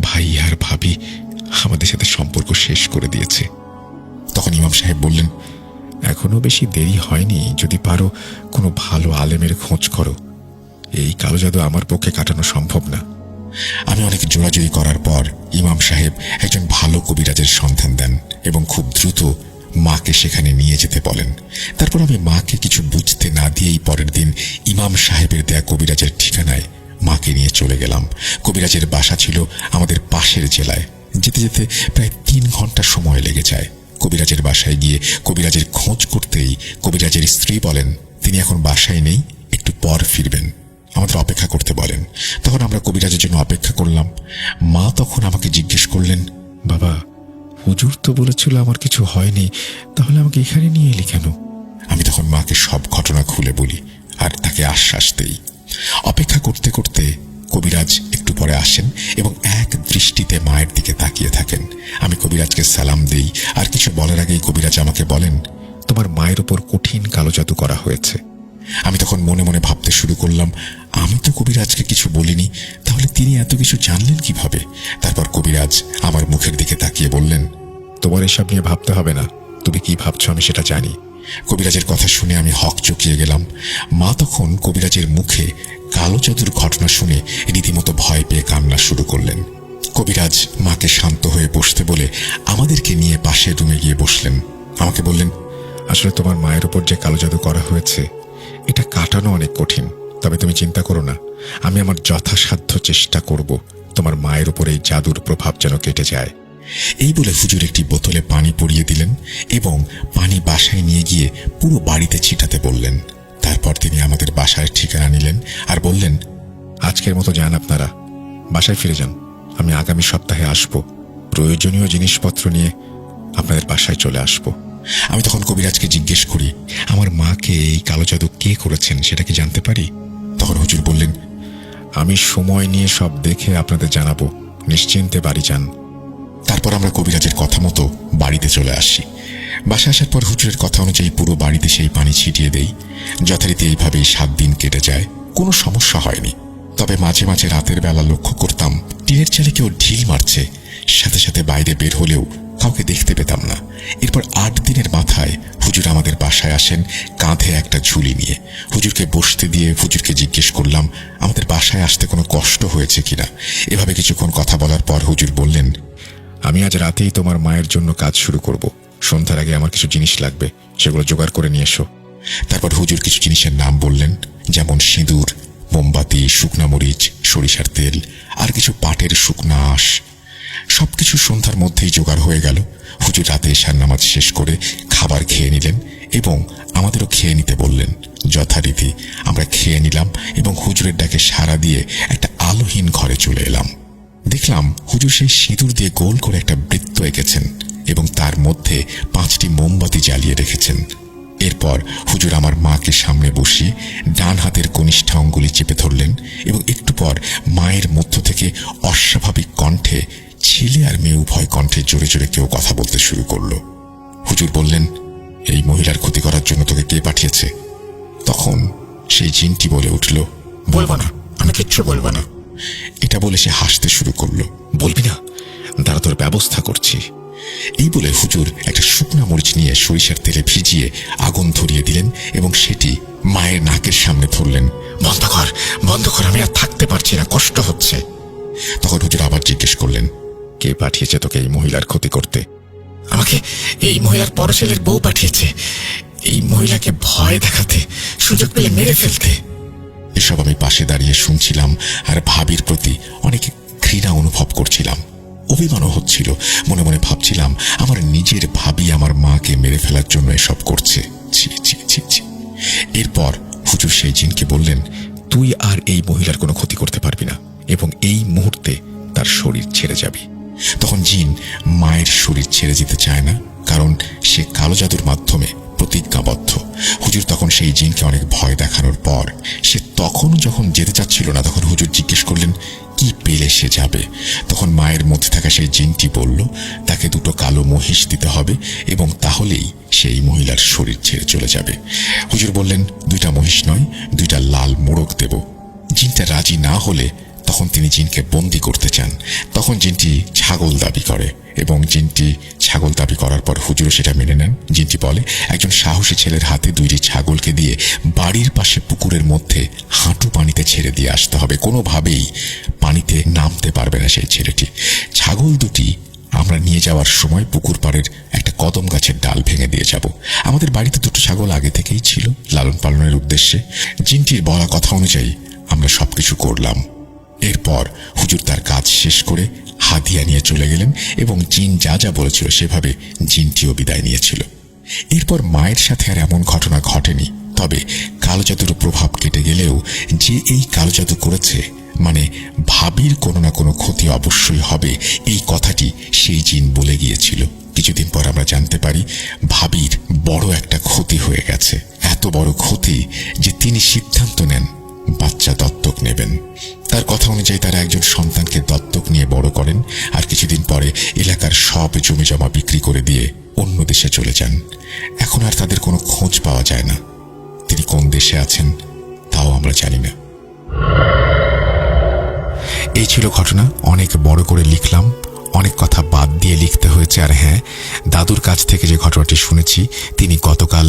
ভাই আর ভাবি আমাদের সাথে সম্পর্ক শেষ করে দিয়েছে। তখন ইমাম সাহেব বললেন, এখনো বেশি দেরি হয়নি, যদি পারো কোনো ভালো আলেমের খোঁজ করো, এই কালো জাদু আমার পক্ষে কাটানো সম্ভব না। আমি অনেক জোরাজুরি করার পর ইমাম সাহেব একজন ভালো কবিরাজের সন্ধান দেন এবং খুব দ্রুত মাকে সেখানে নিয়ে যেতে বলেন। তারপর আমি মাকে কিছু বুঝতে না দিয়েই পরের দিন ইমাম সাহেবের দেয়া কবিরাজের ঠিকানায় মাকে নিয়ে চলে গেলাম। কবিরাজের বাসা ছিল আমাদের পাশের জেলায়। যেতে যেতে প্রায় 3 ঘন্টা সময় লেগে যায়। কবিরাজের বাসায় গিয়ে কবিরাজের খোঁজ করতেই কবিরাজের স্ত্রী বলেন তিনি এখন বাসায় নেই, একটু পর ফিরবেন, আমাদের অপেক্ষা করতে বলেন। তখন আমরা কবিরাজের জন্য অপেক্ষা করলাম। মা তখন আমাকে জিজ্ঞেস করলেন, বাবা হুজুর তো বলেছিল আমার কিছু হয়নি, তাহলে আমাকে এখানে নিয়ে এলি কেন? আমি তখন মাকে সব ঘটনা খুলে বলি আর তাকে আশ্বাস দেই। অপেক্ষা করতে করতে কবিরাজ একটু পরে আসেন এবং এক দৃষ্টিতে মায়ের দিকে তাকিয়ে থাকেন। আমি কবিরাজকে সালাম দেই আর কিছু বলার আগেই কবিরাজ আমাকে বলেন, তোমার মায়ের উপর কঠিন কালো জাদু করা হয়েছে। আমি তখন মনে মনে ভাবতে শুরু করলাম, আমি তো কবিরাজকে কিছু বলিনি, তাহলে তিনি এত কিছু জানলেন কিভাবে? তারপর কবিরাজ আমার মুখের দিকে তাকিয়ে বললেন, তোমার এসব নিয়ে ভাবতে হবে না, তুমি কি ভাবছো আমি সেটা জানি। কবিরাজের কথা শুনে আমি হক চকিয়ে গেলাম। মা তখন কবিরাজের মুখে কালো জাদুর ঘটনা শুনে রীতিমতো ভয় পেয়ে কান্না শুরু করলেন। কবিরাজ মাকে শান্ত হয়ে বসতে বলে আমাদেরকে নিয়ে পাশের রুমে গিয়ে বসলেন। আমাকে বললেন, আসলে তোমার মায়ের উপর যে কালো জাদু করা হয়েছে এটা কাটানো অনেক কঠিন, তবে তুমি চিন্তা করো না, আমি আমার যথাসাধ্য চেষ্টা করব তোমার মায়ের উপর এই জাদুর প্রভাব যেন কেটে যায়। এই বলে হুজুর একটি বোতলে পানি পরিয়ে দিলেন এবং পানি বাসায় নিয়ে গিয়ে পুরো বাড়িতে ছিটাতে বললেন। তারপর তিনি আমাদের বাসায় ঠিকানা নিলেন আর বললেন, আজকের মতো যান আপনারা, বাসায় ফিরে যান, আমি আগামী সপ্তাহে আসব, প্রয়োজনীয় জিনিসপত্র নিয়ে আপনাদের বাসায় চলে আসব। আমি তখন কবিরাজকে জিজ্ঞেস করি, আমার মাকে এই কালো জাদু কে করেছেন সেটা কি জানতে পারি? তখন হুজুর বললেন, আমি সময় নিয়ে সব দেখে আপনাদের জানাবো, নিশ্চিন্তে বাড়ি যান। তারপর আমরা কবিরাজের কথা মতো বাড়িতে চলে আসি। বাসায় আসার পর হুজুরের কথা অনুযায়ী পুরো বাড়িতে সেই পানি ছিটিয়ে দেই। যথারীতি এইভাবেই 7 দিন কেটে যায়, কোনো সমস্যা হয়নি। তবে মাঝে মাঝে রাতের বেলা লক্ষ্য করতাম টিনের চালে কেউ ঢিল মারছে, সাথে সাথে বাইরে বের হলেও কাউকে দেখতে পেতাম না। এরপর 8 দিনের মাথায় হুজুর আমাদের বাসায় আসেন কাঁধে একটা ঝুলি নিয়ে। হুজুরকে বসতে দিয়ে হুজুরকে জিজ্ঞেস করলাম আমাদের বাসায় আসতে কোনো কষ্ট হয়েছে কিনা। এভাবে কিছুক্ষণ কথা বলার পর হুজুর বললেন, আমি আজ রাতেই তোমার মায়ের জন্য কাজ শুরু করব। সন্ধ্যার আগে আমার কিছু জিনিস লাগবে, সেগুলো জোগাড় করে নিয়ে এসো। তারপর হুজুর কিছু জিনিসের নাম বললেন, যেমন সিঁদুর, মোমবাতি, শুকনা মরিচ, সরিষার তেল আর কিছু পাটের শুকনা আঁশ। সবকিছু সন্ধ্যার মধ্যেই জোগাড় হয়ে গেল। হুজুর রাতে এশার নামাজ শেষ করে খাবার খেয়ে নিলেন এবং আমাদেরও খেয়ে নিতে বললেন। যথারীতি আমরা খেয়ে নিলাম এবং হুজুরের ডাকে সাড়া দিয়ে একটা আলোহীন ঘরে চলে এলাম। দেখলাম হুজুর সেই সিঁদুর দিয়ে গোল করে একটা বৃত্ত এঁকেছেন এবং তার মধ্যে 5টি মোমবাতি জ্বালিয়ে রেখেছেন। এরপর হুজুর আমার মাকে সামনে বসিয়ে ডান হাতের কনিষ্ঠ আঙ্গুলি চেপে ধরলেন এবং একটু পর মায়ের মধ্য থেকে অস্বাভাবিক কণ্ঠে, ছেলে আর মেয়ে উভয় কণ্ঠে জোরে জোরে কেউ কথা বলতে শুরু করলো। হুজুর বললেন, এই মহিলার ক্ষতি করার জন্য তোকে কে পাঠিয়েছে? তখন সেই জিনটি বলে উঠল, বলবো না, আমি কিচ্ছু বলবো না। এটা বলে সে হাসতে শুরু করলো। বলবি না? দাঁড়া, তোর ব্যবস্থা করছি। এই বলে হুজুর একটা শুকনা মরিচ নিয়ে সরিষার তেলে ভিজিয়ে আগুন ধরিয়ে দিলেন এবং সেটি মায়ের নাকের সামনে ধরলেন। বন্ধ কর, বন্ধ কর, আমি আর থাকতে পারছি না, কষ্ট হচ্ছে। তখন হুজুর আবার জিজ্ঞেস করলেন, কে পাঠিয়েছে তোকে এই মহিলার ক্ষতি করতে? আমাকে এই মহিলার বড় ছেলের বউ পাঠিয়েছে, এই মহিলাকে ভয় দেখাতে, সুযোগ পেলে মেরে ফেলতে। এসব আমি পাশে দাঁড়িয়ে শুনছিলাম আর ভাবির প্রতি অনেক ঘৃণা অনুভব করছিলাম, অভিমানও হচ্ছিল। মনে মনে ভাবছিলাম আমার নিজের ভাবি আমার মাকে মেরে ফেলার জন্য এসব করছে। ছি ছি ছি ছি। এরপর হুজুর সেই জিনকে বললেন, তুই আর এই মহিলার কোনো ক্ষতি করতে পারবি না এবং এই মুহূর্তে তার শরীর ছেড়ে যাবি। তখন জিন মায়ের শরীর ছেড়ে যেতে চায় না, কারণ সে কালো জাদুর মাধ্যমে প্রতিজ্ঞাবদ্ধ। হুজুর তখন সেই জিনকে অনেক ভয় দেখানোর পর সে তখনও যখন যেতে চাচ্ছিল না, তখন হুজুর জিজ্ঞেস করলেন, কি পেলে সে যাবে? তখন মায়ের মধ্যে থাকা সেই জিনটি বলল, তাকে 2টো কালো মহিষ দিতে হবে এবং তাহলেই সেই মহিলার শরীর ছেড়ে চলে যাবে। হুজুর বললেন, 2টা মহিষ নয়, 2টা লাল মোড়ক দেব। জিনটা রাজি না হলে তখন তিনি জিনকে বন্দি করতে চান। তখন জিনটি ছাগল দাবি করে এবং জিনটি ছাগল দাবি করার পর হুজুরও সেটা মেনে নেন। জিনটি বলে, একজন সাহসী ছেলের হাতে 2টি ছাগলকে দিয়ে বাড়ির পাশে পুকুরের মধ্যে হাঁটু পানিতে ছেড়ে দিয়ে আসতে হবে। কোনোভাবেই পানিতে নামতে পারবে না সেই ছেলেটি। ছাগল 2টি আমরা নিয়ে যাওয়ার সময় পুকুর পাড়ের একটা কদম গাছের ডাল ভেঙে দিয়ে যাব। আমাদের বাড়িতে 2টো ছাগল আগে থেকেই ছিল লালন পালনের উদ্দেশ্যে। জিনটির বলা কথা অনুযায়ী আমরা সবকিছু করলাম। এরপর হুজুর তার কাজ শেষ করে হাদিয়া নিয়ে চলে গেলেন এবং জিন যা যা বলেছিল সেভাবে জিনটিও বিদায় নিয়েছিল। এরপর মায়ের সাথে আর এমন ঘটনা ঘটেনি। তবে কালো জাদুর প্রভাব কেটে গেলেও যে এই কালো জাদু করেছে, মানে ভাবির কোনো না কোনো ক্ষতি অবশ্যই হবে, এই কথাটি সেই জিন বলে গিয়েছিল। কিছুদিন পর আমরা জানতে পারি ভাবির বড় একটা ক্ষতি হয়ে গেছে। এত বড় ক্ষতি যে তিনি সিদ্ধান্ত নেন বাচ্চা দত্তক নেবেন। তার কথা অনুযায়ী তারা একজন সন্তানকে দত্তক নিয়ে বড় করেন আর কিছুদিন পরে এলাকার সব জমি জমা বিক্রি করে দিয়ে অন্য দেশে চলে যান। এখন আর তাদের কোনো খোঁজ পাওয়া যায় না। তিনি কোন দেশে আছেন তাও আমরা জানি না। এই ছিল ঘটনা। অনেক বড় করে লিখলাম, অনেক কথা বাদ দিয়ে লিখতে হয়েছে। আর হ্যাঁ, দাদুর কাছ থেকে যে ঘটনাটি শুনেছি, তিনি গতকাল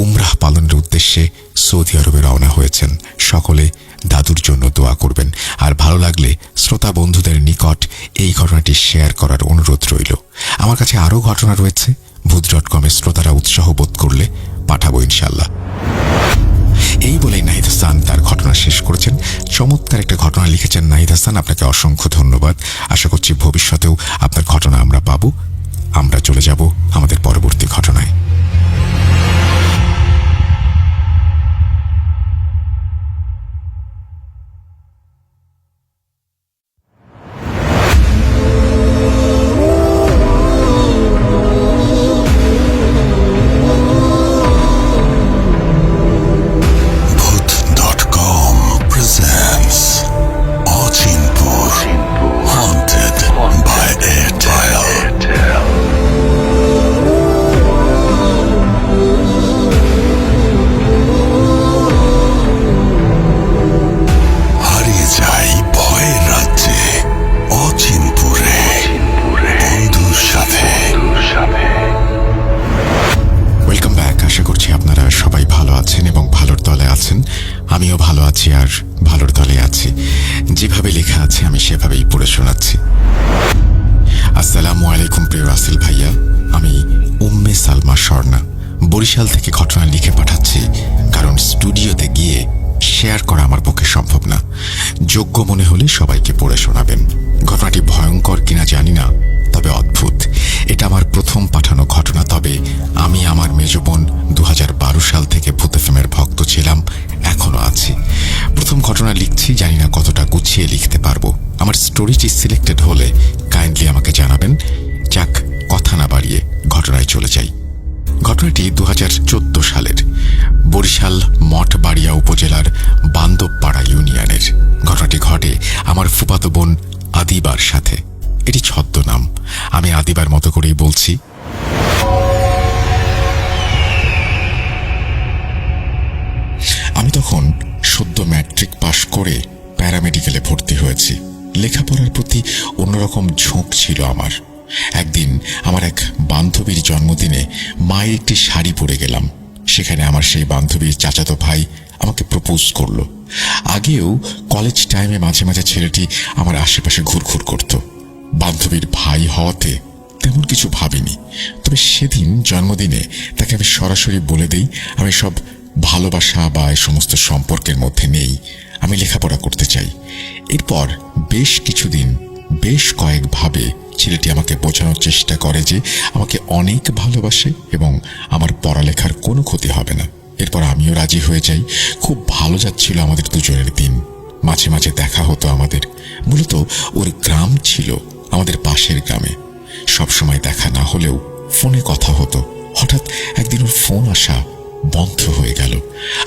উমরাহ পালনের উদ্দেশ্যে সৌদি আরবে রওনা হয়েছেন। সকলে দাদুর জন্য দোয়া করবেন। আর ভালো লাগলে শ্রোতা বন্ধুদের নিকট এই ঘটনাটি শেয়ার করার অনুরোধ রইল। আমার কাছে আরও ঘটনা রয়েছে, ভূত.com এর শ্রোতারা উৎসাহ বোধ করলে পাঠাবো ইনশাল্লাহ। এই বলেই নাহিদ হাসান তার ঘটনা শেষ করেছেন। চমৎকার একটা ঘটনা লিখেছেন নাহিদ হাসান, আপনাকে অসংখ্য ধন্যবাদ। আশা করছি ভবিষ্যতেও আপনার ঘটনা আমরা পাবো। আমরা চলে যাব আমাদের পরবর্তী ঘটনায়। আমিও ভালো আছি আর ভালোর দলে আছি। যেভাবে লেখা আছে আমি সেভাবেই পড়ে শোনাচ্ছি। আসসালামু আলাইকুম প্রিয় রাসেল ভাইয়া, আমি উম্মে সালমা স্বর্ণা বরিশাল থেকে ঘটনা লিখে পাঠাচ্ছি, কারণ স্টুডিওতে গিয়ে শেয়ার করা আমার পক্ষে সম্ভব না। যোগ্য মনে হলে সবাইকে পড়ে শোনাবেন। ঘটনাটি ভয়ঙ্কর কিনা জানি না, তবে অদ্ভুত। এটা আমার প্রথম পাঠানো ঘটনা, তবে আমি আমার মেজ বোন 2012 সাল থেকে ভূত এফএমের ভক্ত ছিলাম, এখনো আছি। প্রথম ঘটনা লিখছি, জানি না কতটা গুছিয়ে লিখতে পারবো। আমার স্টোরিটি সিলেক্টেড হলে কাইন্ডলি আমাকে জানাবেন। যাক, কথা না বাড়িয়ে ঘটনায় চলে যাই। ঘটনাটি 2014 সালের, বরিশাল মঠবাড়িয়া উপজেলার বান্দবপাড়া ইউনিয়নের। ঘটনাটি ঘটে আমার ফুফাতো বোন আদিবার সাথে। এটি ছদ্মনাম, আমি আদিবার মতো করেই বলছি। আমি তখন সদ্য ম্যাট্রিক পাশ করে প্যারামেডিকেলে ভর্তি হয়েছি। লেখাপড়ার প্রতি অন্যরকম ঝোঁক ছিল আমার। একদিন আমার এক বান্ধবীর জন্মদিনে মায়ের একটি শাড়ি পরে গেলাম। সেখানে আমার সেই বান্ধবীর চাচাতো ভাই আমাকে প্রপোজ করলো। আগেও কলেজ টাইমে মাঝে মাঝে ছেলেটি আমার আশেপাশে ঘুরঘুর করত। বান্ধবীর ভাই হওয়াতে তেমন কিছু ভাবিনি, তবে সেদিন জন্মদিনে তাকে আমি সরাসরি বলে দেই আমি সব ভালোবাসা বা এই সমস্ত সম্পর্কের মধ্যে নেই, আমি লেখাপড়া করতে চাই। এরপর বেশ কিছুদিন বেশ কয়েকভাবে ছেলেটি আমাকে বোঝানোর চেষ্টা করে যে আমাকে অনেক ভালোবাসে এবং আমার পড়ালেখার কোনো ক্ষতি হবে না। এরপর আমিও রাজি হয়ে যাই। খুব ভালো যাচ্ছিল আমাদের দুজনের দিন। মাঝে মাঝে দেখা হতো আমাদের। মূলত ওর গ্রাম ছিল আমাদের পাশের গ্রামে। সবসময় দেখা না হলেও ফোনে কথা হতো। হঠাৎ একদিন ওর ফোন আসা বন্ধ হয়ে গেল।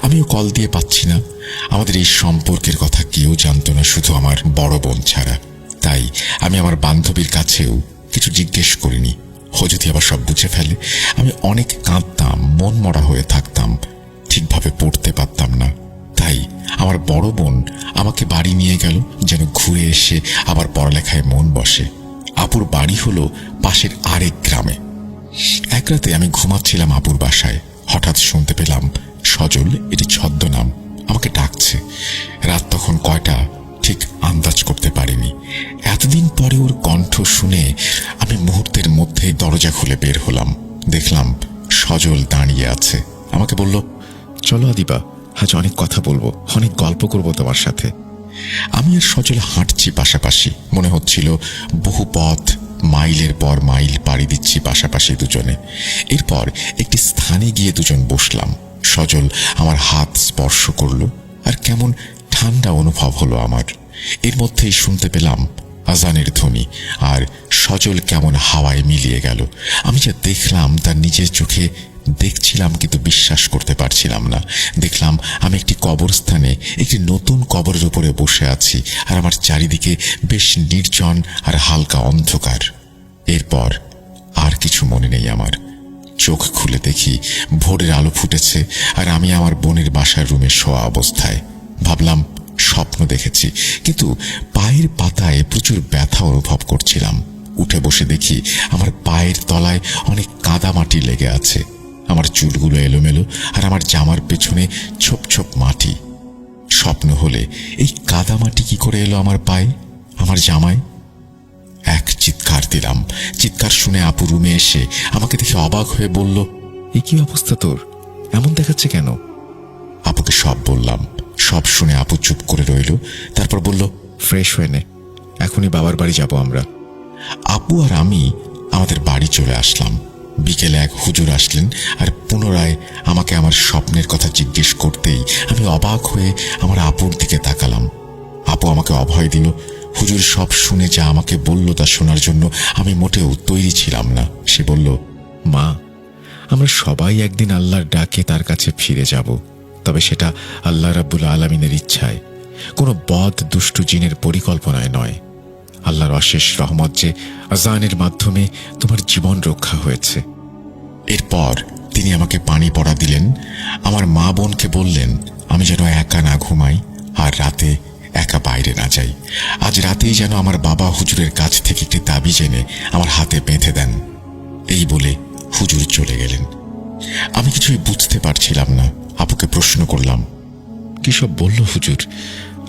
আমিও কল দিয়ে পাচ্ছি না। আমাদের এই সম্পর্কের কথা কেউ জানতো না, শুধু আমার বড় বোন ছাড়া। তাই আমি আমার বান্ধবীর কাছেও কিছু জিজ্ঞেস করিনি। ও যদি আবার সব বুঝে ফেলে। আমি অনেক কাঁদতাম, মন মরা হয়ে থাকতাম, ঠিকভাবে পড়তে পারতাম না। তাই আমার বড় বোন আমাকে বাড়ি নিয়ে গেল, যেন ঘুরে এসে আবার পড়ালেখায় মন বসে। আপুর বাড়ি হলো পাশের আরেক গ্রামে। এক রাতে আমি ঘুমাচ্ছিলাম আপুর বাসায়। হঠাৎ শুনতে পেলাম সজল, এটি ছদ্মনাম, আমাকে ডাকছে। রাত তখন কয়টা ঠিক আন্দাজ করতে পারিনি। এতদিন পরে ওর কণ্ঠ শুনে আমি মুহূর্তের মধ্যেই দরজা খুলে বের হলাম। দেখলাম সজল দাঁড়িয়ে আছে। আমাকে বলল, চলো আদিবা, আজ অনেক কথা বলবো, অনেক গল্প করব তোমার সাথে। আমি আর সজল হাঁটছি পাশাপাশি। মনে হচ্ছিল বহু পথ, মাইলের পর মাইল পাড়ি দিচ্ছি পাশাপাশি দুজনে। এরপর একটি স্থানে গিয়ে দুজন বসলাম। সজল আমার হাত স্পর্শ করলো আর কেমন ঠান্ডা অনুভব হলো আমার। এর মধ্যেই শুনতে পেলাম আজানের ধ্বনি, আর সজল কেমন হাওয়ায় মিলিয়ে গেল। আমি যা দেখলাম তার নিজের চোখে দেখছিলাম, কিন্তু বিশ্বাস করতে পারছিলাম না। দেখলাম আমি একটি কবরস্থানে, একটি নতুন কবরের উপরে বসে আছি, আর আমার চারিদিকে বেশ নির্জন আর হালকা অন্ধকার। এরপর আর কিছু মনে নেই আমার। চোখ খুলে দেখি ভোরের আলো ফুটেছে, আর আমি আমার বোনের বাসার রুমে শোয়া অবস্থায়। ভাবলাম স্বপ্ন দেখেছি, কিন্তু পায়ের পাতায় প্রচুর ব্যথা অনুভব করছিলাম। উঠে বসে দেখি আমার পায়ের তলায় অনেক কাদামাটি লেগে আছে। আমার চুলগুলো এলোমেলো, আর আমার জামার পেছনে ছোপ ছোপ মাটি। স্বপ্ন হলে এই কাদামাটি কি করে এলো আমার পায়ে, আমার জামায়? এক চিৎকার দিলাম। চিৎকার শুনে আপু রুমে এসে আমাকে দেখে অবাক হয়ে বলল, এ কি অবস্থা তোর, এমন দেখাচ্ছে কেন? আপুকে সব বললাম। সব শুনে আপু চুপ করে রইল। তারপর বলল, ফ্রেশ হয়ে নে, এখনই বাবার বাড়ি যাব আমরা। আপু আর আমি আমাদের বাড়ি চলে আসলাম। বিকেলে এক হুজুর আসলেন, আর পুনরায় আমাকে আমার স্বপ্নের কথা জিজ্ঞেস করতেই আমি অবাক হয়ে আমার আপুর দিকে তাকালাম। আপু আমাকে অভয় দিল। হুজুর সব শুনে যা আমাকে বলল তা শোনার জন্য আমি মোটেও তৈরি ছিলাম না। সে বলল, মা, আমরা সবাই একদিন আল্লাহর ডাকে তার কাছে ফিরে যাব, তবে সেটা আল্লাহ রাব্বুল আলামিনের ইচ্ছায়, কোনো বদ দুষ্টু জিনের পরিকল্পনায় নয়। আল্লাহর অশেষ রহমত যে আজানের মাধ্যমে তোমার জীবন রক্ষা হয়েছে। এরপর তিনি আমাকে পানি পড়া দিলেন। আমার মা বোনকে বললেন আমি যেন একা না ঘুমাই, আর রাতে একা বাইরে না যাই। আজ রাতেই যেন আমার বাবা হুজুরের কাছ থেকে একটি তাবিজ এনে আমার হাতে বেঁধে দেন। এই বলে হুজুর চলে গেলেন। আমি কিছুই বুঝতে পারছিলাম না। আপুকে প্রশ্ন করলাম, কি সব বলল হুজুর?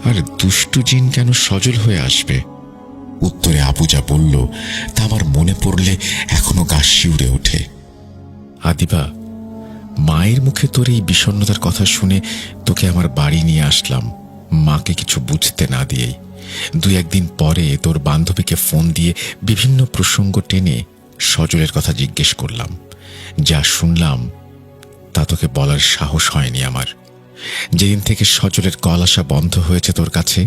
আর দুষ্টু জিন কেন সজল হয়ে আসবে? উত্তরে আপু যা বলল তা আমার মনে পড়লে এখনো গা শিউরে ওঠে। আদিবা, মায়ের মুখে তোর এই বিষণ্ণতার কথা শুনে তোকে আমার বাড়ি নিয়ে আসলাম, মাকে কিছু বুঝতে না দিয়েই। 2-1 দিন পরে তোর বান্ধবীকে ফোন দিয়ে বিভিন্ন প্রসঙ্গ টেনে সজলের কথা জিজ্ঞেস করলাম। যা শুনলাম তা তোকে বলার সাহস হয়নি আমার। যেদিন থেকে সজলের কল আসা বন্ধ হয়েছে তোর কাছে,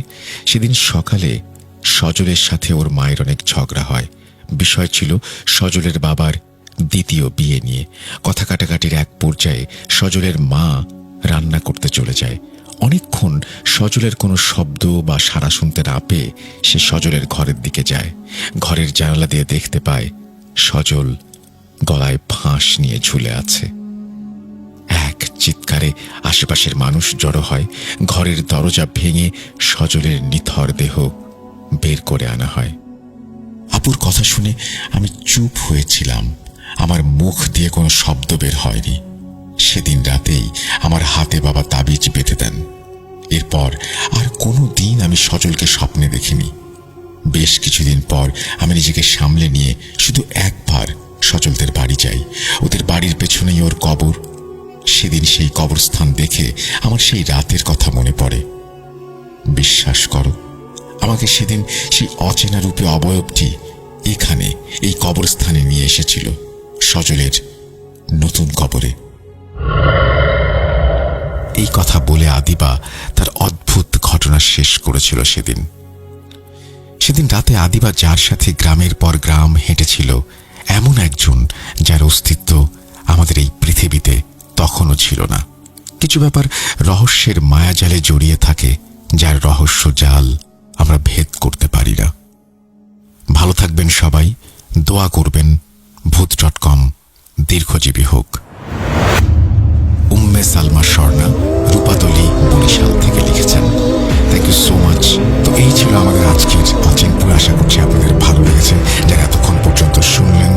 সেদিন সকালে সজলের সাথে ওর মায়ের অনেক ঝগড়া হয়। বিষয় ছিল সজলের বাবার দ্বিতীয় বিয়ে নিয়ে। কথা কাটাকাটির এক পর্যায়ে সজলের মা রান্না করতে চলে যায়। অনেকক্ষণ সজলের কোনো শব্দ বা সাড়া শুনতে না পেয়ে সে সজলের ঘরের দিকে যায়। ঘরের জানালা দিয়ে দেখতে পায় সজল গলায় ফাঁস নিয়ে ঝুলে আছে। এক চিৎকারে আশেপাশের মানুষ জড়ো হয়। ঘরের দরজা ভেঙে সজলের নিথর দেহ বের করে আনা হয়। আপুর কথা শুনে আমি চুপ হয়েছিলাম। আমার মুখ দিয়ে কোনো শব্দ বের হয়নি। সেদিন রাতেই আমার হাতে বাবা তাবিজ বেঁধে দেন। এরপর আর কোনো দিন আমি সজলকে স্বপ্নে দেখিনি। বেশ কিছুদিন পর আমি নিজেকে সামলে নিয়ে শুধু একবার সজলদের বাড়ি যাই। ওদের বাড়ির পেছনেই ওর কবর। সেদিন সেই কবরস্থান দেখে আমার সেই রাতের কথা মনে পড়ে। বিশ্বাস করো, আমাকে সেদিন সেই অচেনা রূপে অবয়বটি এখানে এই কবরস্থানে নিয়ে এসেছিল, সজলের নতুন কবরে। এই কথা বলে আদিবা তার অদ্ভুত ঘটনা শেষ করেছিল সেদিন। সেদিন রাতে আদিবা যার সাথে গ্রামের পর গ্রাম হেঁটেছিল, এমন একজন যার অস্তিত্ব আমাদের এই পৃথিবীতে তখনও ছিল না। কিছু ব্যাপার রহস্যের মায়াজালে জড়িয়ে থাকে, যার রহস্য জাল আমরা ভেদ করতে পারি না। ভালো থাকবেন সবাই, দোয়া করবেন ভূত.com দীর্ঘজীবী হোক। উম্মে সালমা স্বর্ণা, রূপাতলী, বরিশাল থেকে লিখেছেন। Thank you so much. তো এই ছিল আমাদের আজকের অচিনপুর। আশা করছি আপনাদের ভালো লেগেছে। যারা এতক্ষণ পর্যন্ত শুনলেন